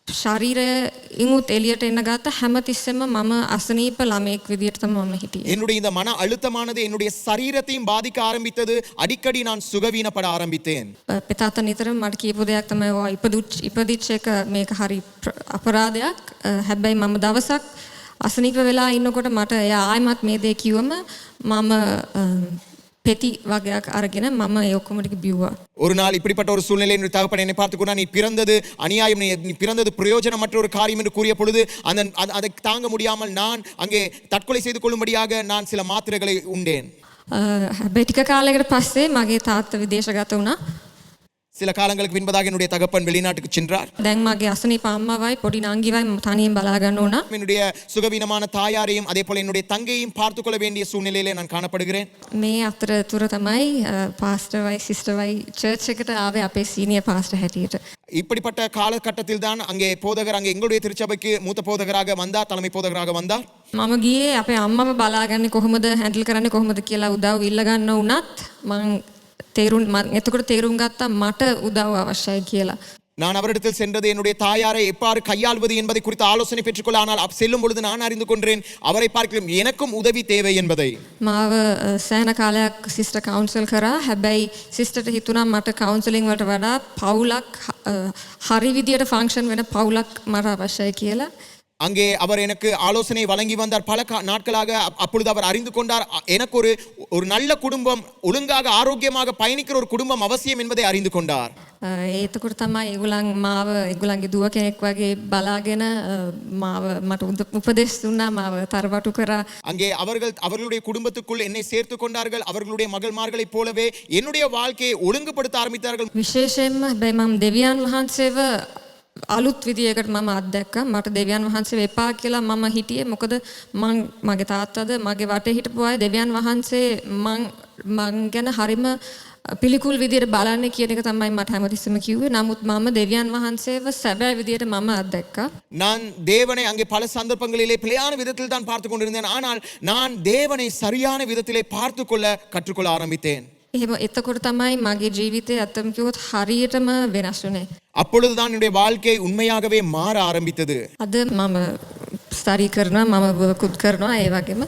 ශරීරයෙන් එළියට එන්න ගත්ත හැමතිස්සෙම මම අසනීප ළමෙක් විදියට තමයි මම හිටියේ. என்னுடைய இந்த மன அழுத்தமானது என்னுடைய சரீரத்தையும் பாதிக்க ஆரம்பித்தது. அடிக்கடி நான் சுகவீனப்பட ஆரம்பித்தேன். පිතාත්තා නිතරම මට කියපු දෙයක් තමයි ඔය ඉපදිච්ච එක මේක හරි අපරාධයක්. හැබැයි මම දවසක් අසනීප වෙලා ඉන්නකොට මට එයා ආයෙමත් මේ දේ කිව්වම මම பெட்டி வகையாக அரைக்கின மம்மா ஒக்குமடிக்கு பியூவா. ஒரு நாள் இப்படிப்பட்ட ஒரு சூழ்நிலை என்னுடைய தகப்பன் என்னை பார்த்துக்கொண்டா நீ பிறந்தது அநியாயம், நீ பிறந்தது பிரயோஜனமற்ற ஒரு காரியம் என்று கூறிய பொழுது அதை தாங்க முடியாமல் நான் அங்கே தற்கொலை செய்து கொள்ளும்படியாக நான் சில மாத்திரைகளை உண்டேன். பெட்டிக்க காலகட்ட பஸ்ஸே மகே தாத்த விதேசகත වුණා. சில காலங்களுக்கு பின்பதாக என்னுடைய தகப்பன் வெளிநாட்டுக்கு சென்றார். දැන් මගේ අසනීප අම්මවයි පොඩි නංගිවයි තනියෙන් බලා ගන්න උනා. என்னுடைய சுகவீனமான தாயாரையும் அதே போல என்னுடைய தங்கையும் பார்த்து கொள்ள வேண்டிய சூழ்நிலையிலே நான் காணப்படுகிறேன். මේ අතරතුර තමයි පාස්ටර්වයි සිස්ටර්වයි චර්ච් එකට ආවේ අපේ සීනියර් පාස්ටර් හැටියට. இப்படிப்பட்ட காலகட்டத்தில் தான் அங்கே போதகர் அங்கே எங்களுடைய திருச்சபைக்கு மூத்த போதகராக வந்தார், தலைமை போதகராக வந்தார். මම ගියේ අපේ අම්මව බලාගන්නේ කොහොමද හැන්ඩල් කරන්නේ කොහොමද කියලා උදව් ඉල්ල ගන්න උනත් මං එතකොට තේරුම් ගත්තා මට උදව් අවශ්‍යයි කියලා. நான் அவரிடத்தில் சென்றது என்னுடைய தாயாரை எவ்வாறு கையாள்வது என்பதை குறித்து ஆலோசனை பெற்றுக்கொள்ள. ஆனால் செல்லும் பொழுது நான் அறிந்து கொண்டேன் அவரை பார்க்கலாம் எனக்கும் உதவி தேவை என்பதை. මාව සෑහෙන කාලයක් සිස්ටර් කවුන්සල් කරා. හැබැයි සිස්ටර්ට හිතුණා මට කවුන්සලින් වලට වඩා පවුලක් හරි විදියට ෆන්ක්ෂන් වෙන පවුලක් මට අවශ්‍යයි කියලා. அங்கே அவர் எனக்கு ஆலோசனை வழங்கி வந்தார். பல நாட்களாக அப்பொழுது அவர் அறிந்து கொண்டார் எனக்கு ஒரு நல்ல குடும்பம், ஒழுங்காக ஆரோக்கியமாக பயணிக்கிற ஒரு குடும்பம் அவசியம் என்பதை அறிந்து கொண்டார். ඒතකොට තමයි ඒගොල්ලන්ගේ දුව කෙනෙක් වගේ බලාගෙන මාව මට උපදෙස් දුන්නා, මාව තරවටු කරා. அங்கே அவர்களுடைய குடும்பத்துக்குள் என்னை சேர்த்து கொண்டார்கள். அவர்களுடைய மகள்மார்களைப் போலவே என்னுடைய வாழ்க்கையை ஒழுங்குபடுத்த ஆரம்பித்தார்கள். විශේෂයෙන්ම හැබැයි මම දෙවියන් වහන්සේව අලුත් විදියකට මම අත්දැක්කා. මට දෙවියන් වහන්සේව එපා කියලා මම හිටියේ. මොකද මගේ තාත්තද මගේ වටේ හිටපු අය දෙවියන් වහන්සේ මං ගැන හරිම පිළිකුල් විදියට බලන්නේ කියන එක තමයි මට හැමතිස්සෙම කිව්වේ. නමුත් මම දෙවියන් වහන්සේව සැබෑ විදියට මම අත්දැක්කා. நான் தேவனை அங்கே பல சந்தர்ப்பங்களிலே பிழையான விதத்தில் தான் பார்த்து கொண்டிருந்தேன். ஆனால் நான் தேவனை சரியான விதத்திலே பார்த்து கொள்ள கற்றுக்கொள்ள ஆரம்பித்தேன். එහෙම එතකොට තමයි මගේ ජීවිතය අතම කිව්වොත් හරියටම වෙනස් වුණේ. அப்பொழுதுதான் என்னுடைய வாழ்க்கை உண்மையாகவே மாற ஆரம்பித்தது. අද මම ස්ටඩි කරනවා, මම වර්කුත් කරනවා, ඒ වගේම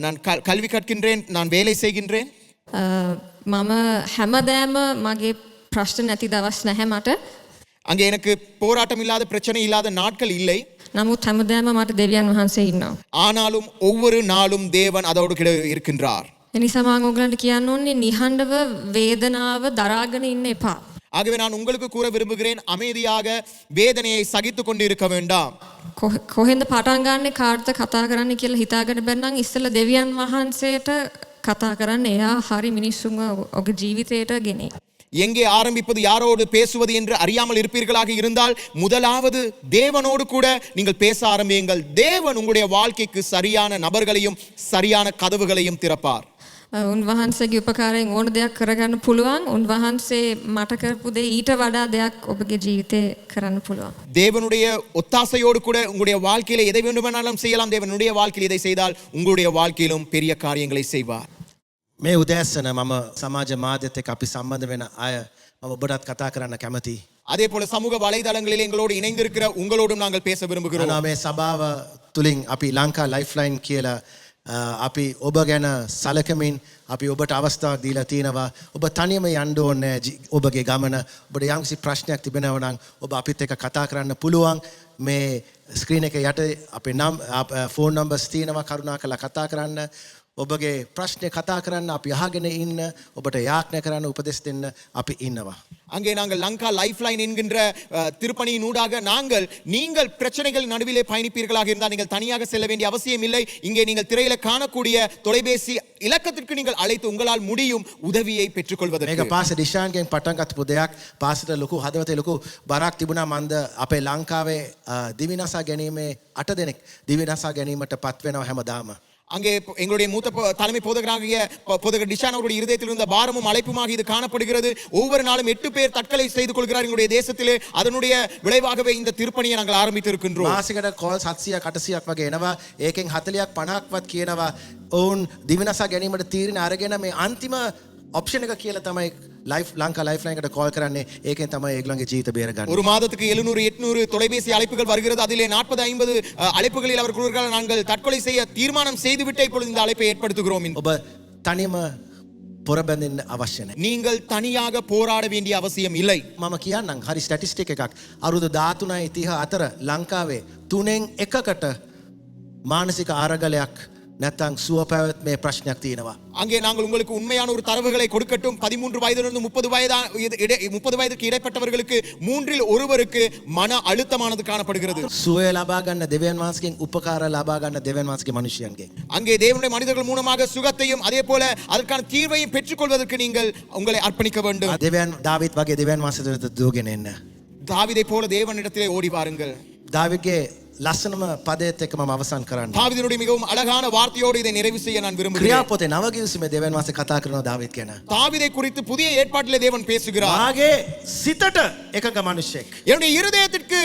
நான் கல்வி கற்கின்றேன், நான் வேலை செய்கின்றேன். මම හැමදාම මගේ ප්‍රශ්න නැති දවස් නැහැ මට. அங்கே எனக்கு போராட்டம் இல்லாத பிரச்சனை இல்லாத நாட்கள் இல்லை. නමුත් හැමදාම මට දෙවියන් වහන්සේ ඉන්නවා. ஆனாலும் ஒவ்வொரு நாளும் தேவன் அதோடு கூட இருக்கின்றார். එනිසා මම ඔයගලන්ට කියන්න ඕනේ නිහඬව වේදනාව දරාගෙන ඉන්න එපා. ஆகவே நான் உங்களுக்கு கூற விரும்புகிறேன், அமைதியாக வேதனையை சகித்துக் கொண்டு இருக்க வேண்டாம். කොහෙන්ද පටන් ගන්නෙ කාටද කතා කරන්න කියලා හිතාගෙන බැන්නම් ඉස්සෙල්ලා දෙවියන් වහන්සේට කතා කරන්න. එයා හරි මිනිස්සුන්ව ඔගේ ජීවිතයට ගෙනේ. எங்கே ஆரம்பிப்பது, யாரோடு பேசுவது என்று அறியாமல் இருப்பீர்களாக இருந்தால் முதலாவது தேவனோடு கூட நீங்கள் பேச ஆரம்பியுங்கள். தேவன் உங்களுடைய வாழ்க்கைக்கு சரியான நபர்களையும் சரியான கதவுகளையும் திறப்பார். උන්වහන්සේගේ උපකාරයෙන් ඕන දෙයක් කරගන්න පුළුවන්. උන්වහන්සේ මට කරපු දේ ඊට වඩා දෙයක් ඔබගේ ජීවිතේ කරන්න පුළුවන්. தேவனுடைய ஒத்தாசையோடு கூட உங்களுடைய வாழ்க்கையில எதை வேண்டுமானாலும் செய்யலாம். தேவனுடைய வாழ்க்கையில் இதை செய்தால் உங்களுடைய வாழ்க்கையிலும் பெரிய காரியங்களை செய்வார். මේ උදෑසන මම සමාජ මාධ්‍යත් එක්ක අපි සම්බන්ධ වෙන අය මම ඔබටත් කතා කරන්න කැමතියි. அதே போல சமூக வலைதளங்களில் எங்களோடு இணைந்திருக்கிற உங்களோடும் நாங்கள் பேச விரும்புகிறோம். මේ සභාව තුලින් අපි ලංකා ලයිෆ්ලයින් කියලා අපි ඔබ ගැන සලකමින් අපි ඔබට අවස්ථාවක් දීලා තියෙනවා. ඔබ තනියම යන්න ඕනේ ඔබගේ ගමන. ඔබට යම්කිසි ප්‍රශ්නයක් තිබෙනවා නම් ඔබ අපිත් එක්ක කතා කරන්න පුළුවන්. මේ ස්ක්‍රීන් එක යට අපේ නම් ෆෝන් නම්බර්ස් තියෙනවා. කරුණාකරලා කතා කරන්න. ඔබගේ ප්‍රශ්නේ කතා කරන්න අපි අහගෙන ඉන්න. ඔබට යාඥා කරන්න උපදෙස් දෙන්න අපි ඉන්නවා. அங்கே நாங்கள் லங்கா லைஃப் லைன் என்கின்ற திருப்பணியின் ஊடாக நீங்கள் பிரச்சனைகள் நடுவிலே பயணிப்பீர்களாக இருந்தால் நீங்கள் தனியாக செல்ல வேண்டிய அவசியம் இல்லை. இங்கே நீங்கள் திரையில காணக்கூடிய தொலைபேசி இலக்கத்திற்கு நீங்கள் அழைத்து உங்களால் முடியும் உதவியை பெற்றுக்கொள்வதற்கு. මේක පාස ඩිෂාන්ගෙන් පටන් ගත්ත දෙයක්. පාසට ලොකු හදවතේ ලොකු බරක් තිබුණා. මන්ද අපේ ලංකාවේ දිවිනසා ගැනීමේ 8 දෙනෙක් දිවිනසා ගැනීමට පත් වෙනවා හැමදාම. அங்கே எங்களுடைய மூத்த தலைமை போதகராகிய போதகர் டிஷான் அவருடைய இருதயத்தில் இருந்த பாரமும் அழைப்புமாக இது காணப்படுகிறது. ஒவ்வொரு நாளும் 8 பேர் தற்கொலை செய்து கொள்கிறார் எங்களுடைய தேசத்திலே. அதனுடைய விளைவாகவே இந்த திருப்பணியை நாங்கள் ஆரம்பித்து இருக்கின்றோம். මාසිකට කෝල් 700ක් 800ක් වගේ එනවා. ඒකෙන් 40ක් 50ක්වත් කියනවා ඔවුන් දිවිනසා ගැනීමට තීරණ අරගෙන මේ අන්තිම ඔප්ෂන් එක කියලා තමයි ලංකා ලයිෆ්ලයින් එකට කෝල් කරන්නේ. ඒකෙන් තමයි ඒගොල්ලන්ගේ ජීවිත බේරගන්නේ. ஒரு மாதத்துக்கு 700 800 தொலைபேசி அழைப்புகள் வருகிறது. அதிலே 40 50 அழைப்புகளில் அவர் கூறுகிறார் நாங்கள் தற்கொலை செய்ய தீர்மானம் செய்துவிட்டு இப்பொழுது இந்த அழைப்பை ஏற்படுத்துகிறோம். ඔබ තනියම පොරබැඳෙන්න අවශ්‍ය නැහැ. நீங்கள் தனியாக போராட வேண்டிய அவசியம் இல்லை. මම කියන්නම් හරි ස්ටැටිස්ටික් එකක්. අවුරුදු 13 30 අතර ලංකාවේ 3න් 1කට මානසික ආරගලයක් නැත්නම් සුව පැවැත්මේ ප්‍රශ්නයක් තියෙනවා. அங்கே நாங்கள் உங்களுக்கு உண்மையான ஒரு தரவுகளை கொடுக்கட்டும். 13 வயதிலிருந்து 30 வயதுக்கு இடைப்பட்டவர்களுக்கு 3ல் 1 மன அழுத்தமானது காணப்படுகிறது. සුවය ලබා ගන්න දෙවියන් වහන්සේගෙන් උපකාර ලබා ගන්න දෙවියන් වහන්සේගේ මිනිසයන්ගෙන්. அங்கே தேவனுடைய மனிதர்கள் மூலமாக சுகத்தையும் அதே போல அதற்கான தீர்வையும் பெற்றுக்கொள்வதற்கு நீங்கள் உங்களை அர்ப்பணிக்க வேண்டும். දෙවියන් දාවිත් වගේ දෙවියන් වහන්සේට දුවගෙන එන්න. தாவீதை போல தேவனிடத்திலே ஓடி வாருங்கள். දාවිත්ගේ ලස්සනම පදයත් එක්ක මම අවසන් කරන්න. தாவீதினுடைய மிகவும் அழகான வார்த்தையோடு இதை நிறைவு செய்ய நான் விரும்புகிறேன். ක්‍රියාපොතේ නවගිවිසුමේ දෙවියන් වහන්සේ කතා කරනවා දාවිත් ගැන. தாவீதை குறித்து புதிய ஏற்பாட்டிலே தேவன் பேசுகிறார். මාගේ සිතට එකඟ මිනිසෙක්. என்னுடைய இருதயத்திற்கு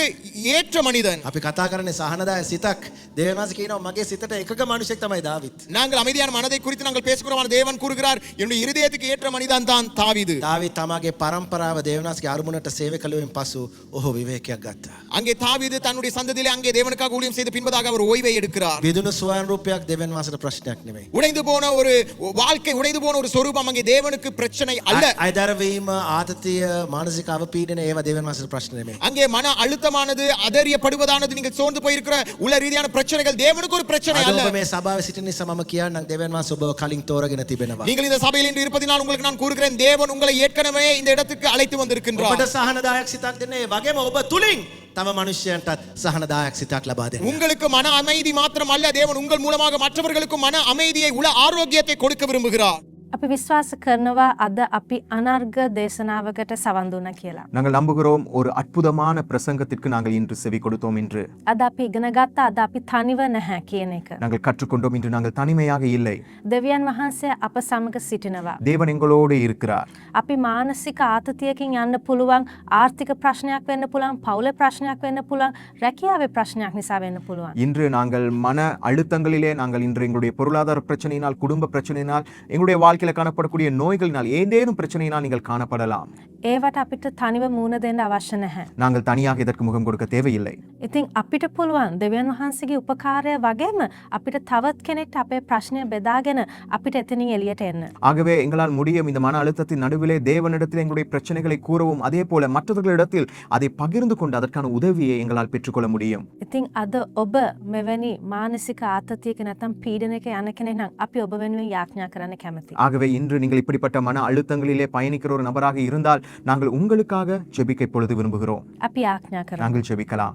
ஏற்ற மனிதன். අපි කතා කරන්නේ සහනදාය සිතක්. දෙවියන් වහන්සේ කියනවා මගේ සිතට එකඟ මිනිසෙක් තමයි දාවිත්. நாங்கள் அமைதியான மனதை குறித்து நாங்கள் பேசுகிறோம். தேவன் கூறுகிறார் என்னுடைய இருதயத்துக்கு ஏற்ற மனிதன் தான் தாவீது. දාවිත් තමගේ පරම්පරාව දෙවියන් වහන්සේගේ අරමුණට සේවය කළෙන් පසු ඔහු විවේකයක් ගත්තා. அங்கே தாவீது தன்னுடைய சந்ததியிலே அங்கே தேவனுக்காக ஊழியம் செய்த பின்பதாக அவர் ஓய்வை எடுக்கிறார். බිදුණු ස්වයන් රූපයක් දෙවියන් වහන්සේට ප්‍රශ්නයක් නෙමෙයි. உடைந்து போன ஒரு வாழ்க்கை உடைந்து போன ஒரு சொரூபம் அங்கே தேவனுக்கு பிரச்சனை அல்ல. අයදරවීම ආතතිය මානසික අවපීඩන ඒවා දෙවියන් වහන්සේට ප්‍රශ්න නෙමෙයි. அங்கே மன அழுத்தமானது அதறியப்படுவதானது நீங்கள் சோர்ந்து போயிருக்கிற உள்ள ரீதியான பிரச்சனைகள் தேவனுக்கு ஒரு பிரச்சனை அல்ல. ඔබ මේ සභාවේ සිටින නිසා මම කියන්නම් දෙවියන් වහන්සේ ඔබව කලින් තෝරගෙන තිබෙනවා. நீங்கள் இந்த சபையில் இன்று இருப்பதினால் உங்களுக்கு நான் கூறுகிறேன் தேவன் உங்களை ஏற்கனவே இந்த இடத்துக்கு அழைத்து வந்திருக்கின்றார். ඔබට සහනදායක සිතක් දෙන්නේ වගේම ඔබ තුලින් තම මිනිසයන්ටත් සහනදායක සිතක් ලබා දෙන්න. உங்களுக்கு மன அமைதி மாத்திரம் அல்ல தேவன் உங்கள் மூலமாக மற்றவர்களுக்கு மன அமைதியை உள்ள ஆரோக்கியத்தை கொடுக்க விரும்புகிறார். අපි විශ්වාස කරනවා අද අපි අනර්ග දේශනාවකට සවන් දුන්නා කියලා. நாங்கள் நம்புகிறோம் ஒரு அற்புதமான பிரசங்கத்திற்கு நாங்கள் இன்று செவி கொடுத்தோம் என்று. අද අපි ඉගෙන ගත්තා අද අපි තනිව නැහැ කියන එක. நாங்கள் கற்றுக்கொண்டோம் இன்று நாங்கள் தனிமையாக இல்லை. දෙවියන් වහන්සේ අප සමග සිටිනවා. தேவன் எங்களோடு இருக்கிறார். අපි මානසික ආතතියකින් යන්න පුළුවන්, ආර්ථික ප්‍රශ්නයක් වෙන්න පුළුවන්, පවුලේ ප්‍රශ්නයක් වෙන්න පුළුවන්, රැකියාවේ ප්‍රශ්නයක් නිසා වෙන්න පුළුවන්. இன்று நாங்கள் மன அழுத்தங்களிலே நாங்கள் இன்று எங்களுடைய பொருளாதார பிரச்சனையினால் குடும்ப பிரச்சனையினால் எங்களுடைய வாழ்க்கையில காணப்படக்கூடிய நோய்களினால் ஏதேனும் பிரச்சனையினால் நீங்கள் காணப்படலாம். ඒවට අපිට තනිව මූණ දෙන්න අවශ්‍ය නැහැ. நாங்கள் தனியாக இதற்கு முகம் கொடுக்க தேவையில்லை. ඉතින් අපිට පුළුවන් දෙවියන් වහන්සේගේ උපකාරය වගේම අපිට තවත් කෙනෙක්ට අපේ ප්‍රශ්නය බෙදාගෙන අපිට එතනින් එළියට එන්න. ஆகவே எங்களால் முடியும் இந்த மன அழுத்தத்தின் நடுவிலே தேவனிடத்தில் எங்களுடைய பிரச்சனைகளை கூறவும் அதே போல மற்றவர்களிடத்தில் அதை பகிர்ந்து கொண்டு அதற்கான உதவியை எங்களால் பெற்றுக்கொள்ள முடியும். ඉතින් අද ඔබ මෙවැනි මානසික ආතතියක නැත්නම් පීඩනයක යන කෙනෙක් නම් අපි ඔබ වෙනුවෙන් යාඥා කරන්න කැමතියි. ஆகவே இன்று நீங்கள் இப்படிப்பட்ட மன அழுத்தங்களிலே பயணிக்கிற ஒரு நபராக இருந்தால் நாங்கள் உங்களுக்காக ஜெபிக்க இப்பொழுது விரும்புகிறோம். අපි යාඥා කරමු. நாங்கள் ஜெபிக்கலாம்.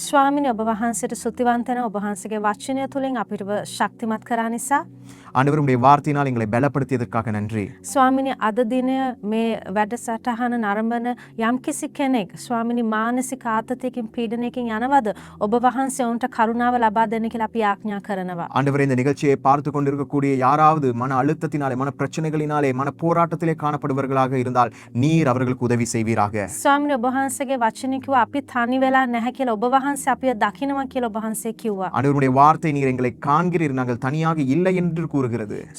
ස්වාමිනේ ඔබ වහන්සේට ස්තුතිවන්ත වෙනවා. ඔබ වහන්සේගේ වචනය තුලින් අපිට ශක්තිමත් කරා නිසා ஆண்டவருடைய வார்த்தையினால் எங்களை பலப்படுத்தியதற்காக நன்றி. ස්වාමිනි අද දිනය මේ වැඩසටහන නරඹන යම්කිසි කෙනෙක් ස්වාමිනි මානසික ආතතියකින් පීඩනයකින් යනවද ඔබ වහන්සේ ඔවුන්ට කරුණාව ලබා දෙන්න කියලා අපි ආඥා කරනවා. ஆண்டவரே, இந்த நிகழ்ச்சியை பார்த்து கொண்டிருக்கக்கூடிய யாராவது மன அழுத்தத்தினாலே, மன பிரச்சனைகளினாலே, மன போராட்டத்திலே காணப்படுபவர்களாக இருந்தால் நீர் அவர்களுக்கு உதவி செய்வீராக. ස්වාමිනි ඔබ වහන්සේගේ වචනේ කිව්වා අපි තනි වෙලා නැහැ කියලා ඔබ වහන්සේ අපිව දකිනවා කියලා ඔබ වහන්සේ කිව්වා. ஆண்டவருடைய வார்த்தை நீர் எங்களை காண்கிறீர், நாங்கள் தனியாக இல்லை என்று கூறுகிறது.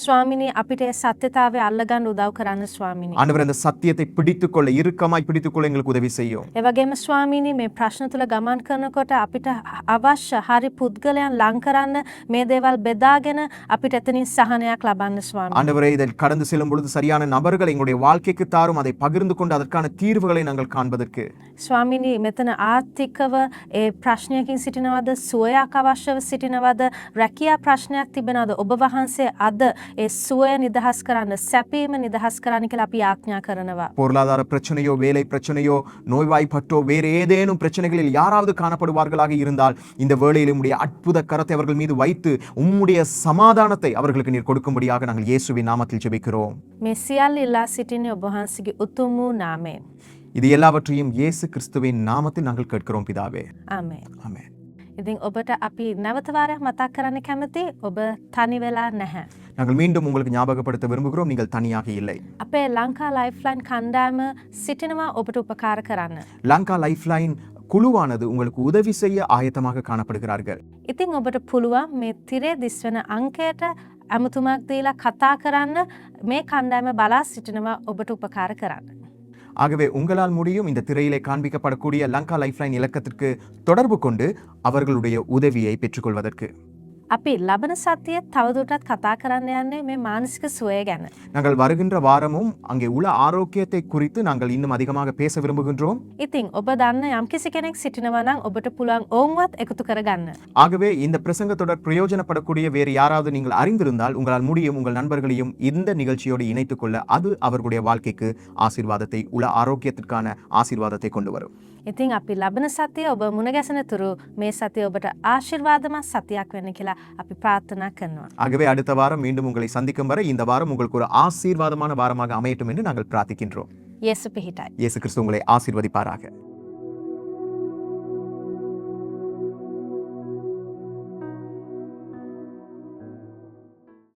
ස්වාමිනී අපිට ඒ සත්‍යතාවය අල්ලගන්න උදව් කරන්න ස්වාමිනී. ஆண்டவர் அந்த சத்தியத்தை பிடித்துக்கொள்ள, இறுக்கமாய் பிடித்துக்கொள்ள எங்களுக்கு உதவி செய்யும். ඒ වගේම ස්වාමිනී මේ ප්‍රශ්න තුල ගමන් කරනකොට අපිට අවශ්‍ය හරි පුද්ගලයන් ලං කරන්න මේ දේවල් බෙදාගෙන අපිට එතනින් සහනයක් ලබන්න ස්වාමිනී. ஆண்டவரே, இதில் கடந்து செல்லும் பொழுது சரியான நபர்களை எங்களுடைய வாழ்க்கைக்கு தாரும், அதை பகிர்ந்து கொண்டு அதற்கான தீர்வுகளை நாங்கள் காண்பதற்கு. ස්වාමිනී මෙතන ආර්ථිකව ඒ ප්‍රශ්නයකින් සිටිනවද, සුවයක් අවශ්‍යව සිටිනවද, රැකියා ප්‍රශ්නයක් තිබෙනවද ඔබ වහන්සේ අද ඒ සුවය නිදහස් කරන්න, සැපීම නිදහස් කරන්න කියලා අපි ආඥා කරනවා. பொருளாதார பிரச்சனையோ, வேலை பிரச்சனையோ, நோய்வாய்ப்பட்டோ, வேறு ஏதேனும் பிரச்சனைகளில் யாராவது காணப்படுவார்களாக இருந்தால் இந்த வேளையில் உம்முடைய அற்புத கரத்தை அவர்கள் மீது வைத்து உம்முடைய சமாதானத்தை அவர்களுக்கு நீர் கொடுக்கும்படியாக நாங்கள் இயேசுவின் நாமத்தில் ஜெபிக்கிறோம். මේ සියල්ල ඉල්ලා සිටින්නේ ඔබ වහන්සේගේ උතුම් වූ නාමයෙන්. இது எல்லாவற்றையும் இயேசு கிறிஸ்துவின் நாமத்தில் நாங்கள் கேட்கிறோம் பிதாவே. ආමේන්. ஆமென். ඉතින් ඔබට අපි නැවත වාරයක් මතක් කරන්න කැමති ඔබ තනි වෙලා නැහැ. நாங்கள் மீண்டும் உங்களுக்கு ஞாபகப்படுத்த விரும்புகிறோம், நீங்கள் தனியாக இல்லை. අපේ ලංකා ලයිෆ්ලයින් කණ්ඩායම සිටිනවා ඔබට උපකාර කරන්න. லங்கா லைஃப்லைன் குழுவானது உங்களுக்கு உதவி செய்ய ஆயத்தமாக காணப்படுகிறார்கள். ඉතින් ඔබට පුළුවන් මේ තිරේ දිස්වන අංකයට ඇමතුමක් දීලා කතා කරන්න. මේ කණ්ඩායම බලා සිටිනවා ඔබට උපකාර කරන්න. ஆகவே உங்களால் முடியும் இந்த திரையிலே காண்பிக்கப்படக்கூடிய லங்கா லைஃப்லைன் இலக்கத்திற்கு தொடர்பு கொண்டு அவர்களுடைய உதவியை பெற்றுக்கொள்வதற்கு. අපි ලබන සතියේ තවදුරටත් කතා කරන්න යන්නේ මේ මානසික සුවය ගැන. நாங்கள் வருகின்ற வாரமும் அங்கே உள்ள ஆரோக்கியத்தை குறித்து நாங்கள் இன்னும் அதிகமாக பேச விரும்புகின்றோம். ඉතින් ඔබ දන්න යම්කිසි කෙනෙක් සිටිනවා නම් ඔබට පුළුවන් ඔවුන්වත් එකතු කරගන්න. ஆகவே இந்த பிரசங்கத்தொடர் பிரயோஜனப்படக்கூடிய வேறு யாராவது நீங்கள் அறிந்திருந்தால் உங்களால் முடியும் உங்கள் நண்பர்களையும் இந்த நிகழ்ச்சியோடு இணைத்துக் கொள்ள. அது அவர்களுடைய வாழ்க்கைக்கு ஆசீர்வாதத்தை, உள்ள ஆரோக்கியத்திற்கான ஆசீர்வாதத்தை கொண்டு வரும். ඉතින් අපි ලබන සතිය ඔබ මුණ ගැසෙන තුරු මේ සතිය ඔබට ආශිර්වාදමත් සතියක් වෙන්න කියලා අපි ප්‍රාර්ථනා කරනවා. ஆகவே அடுத்த வாரம் மீண்டும் உங்களை சந்திக்கும் வரை இந்த வாரம் உங்களுக்கு ஒரு ஆசீர்வாதமான வாரமாக அமையட்டும் என்று நாங்கள் பிரார்த்திக்கின்றோம். යේසු පිහිටයි. இயேசு கிறிஸ்து உங்களை ஆசீர்வதிப்பாராக.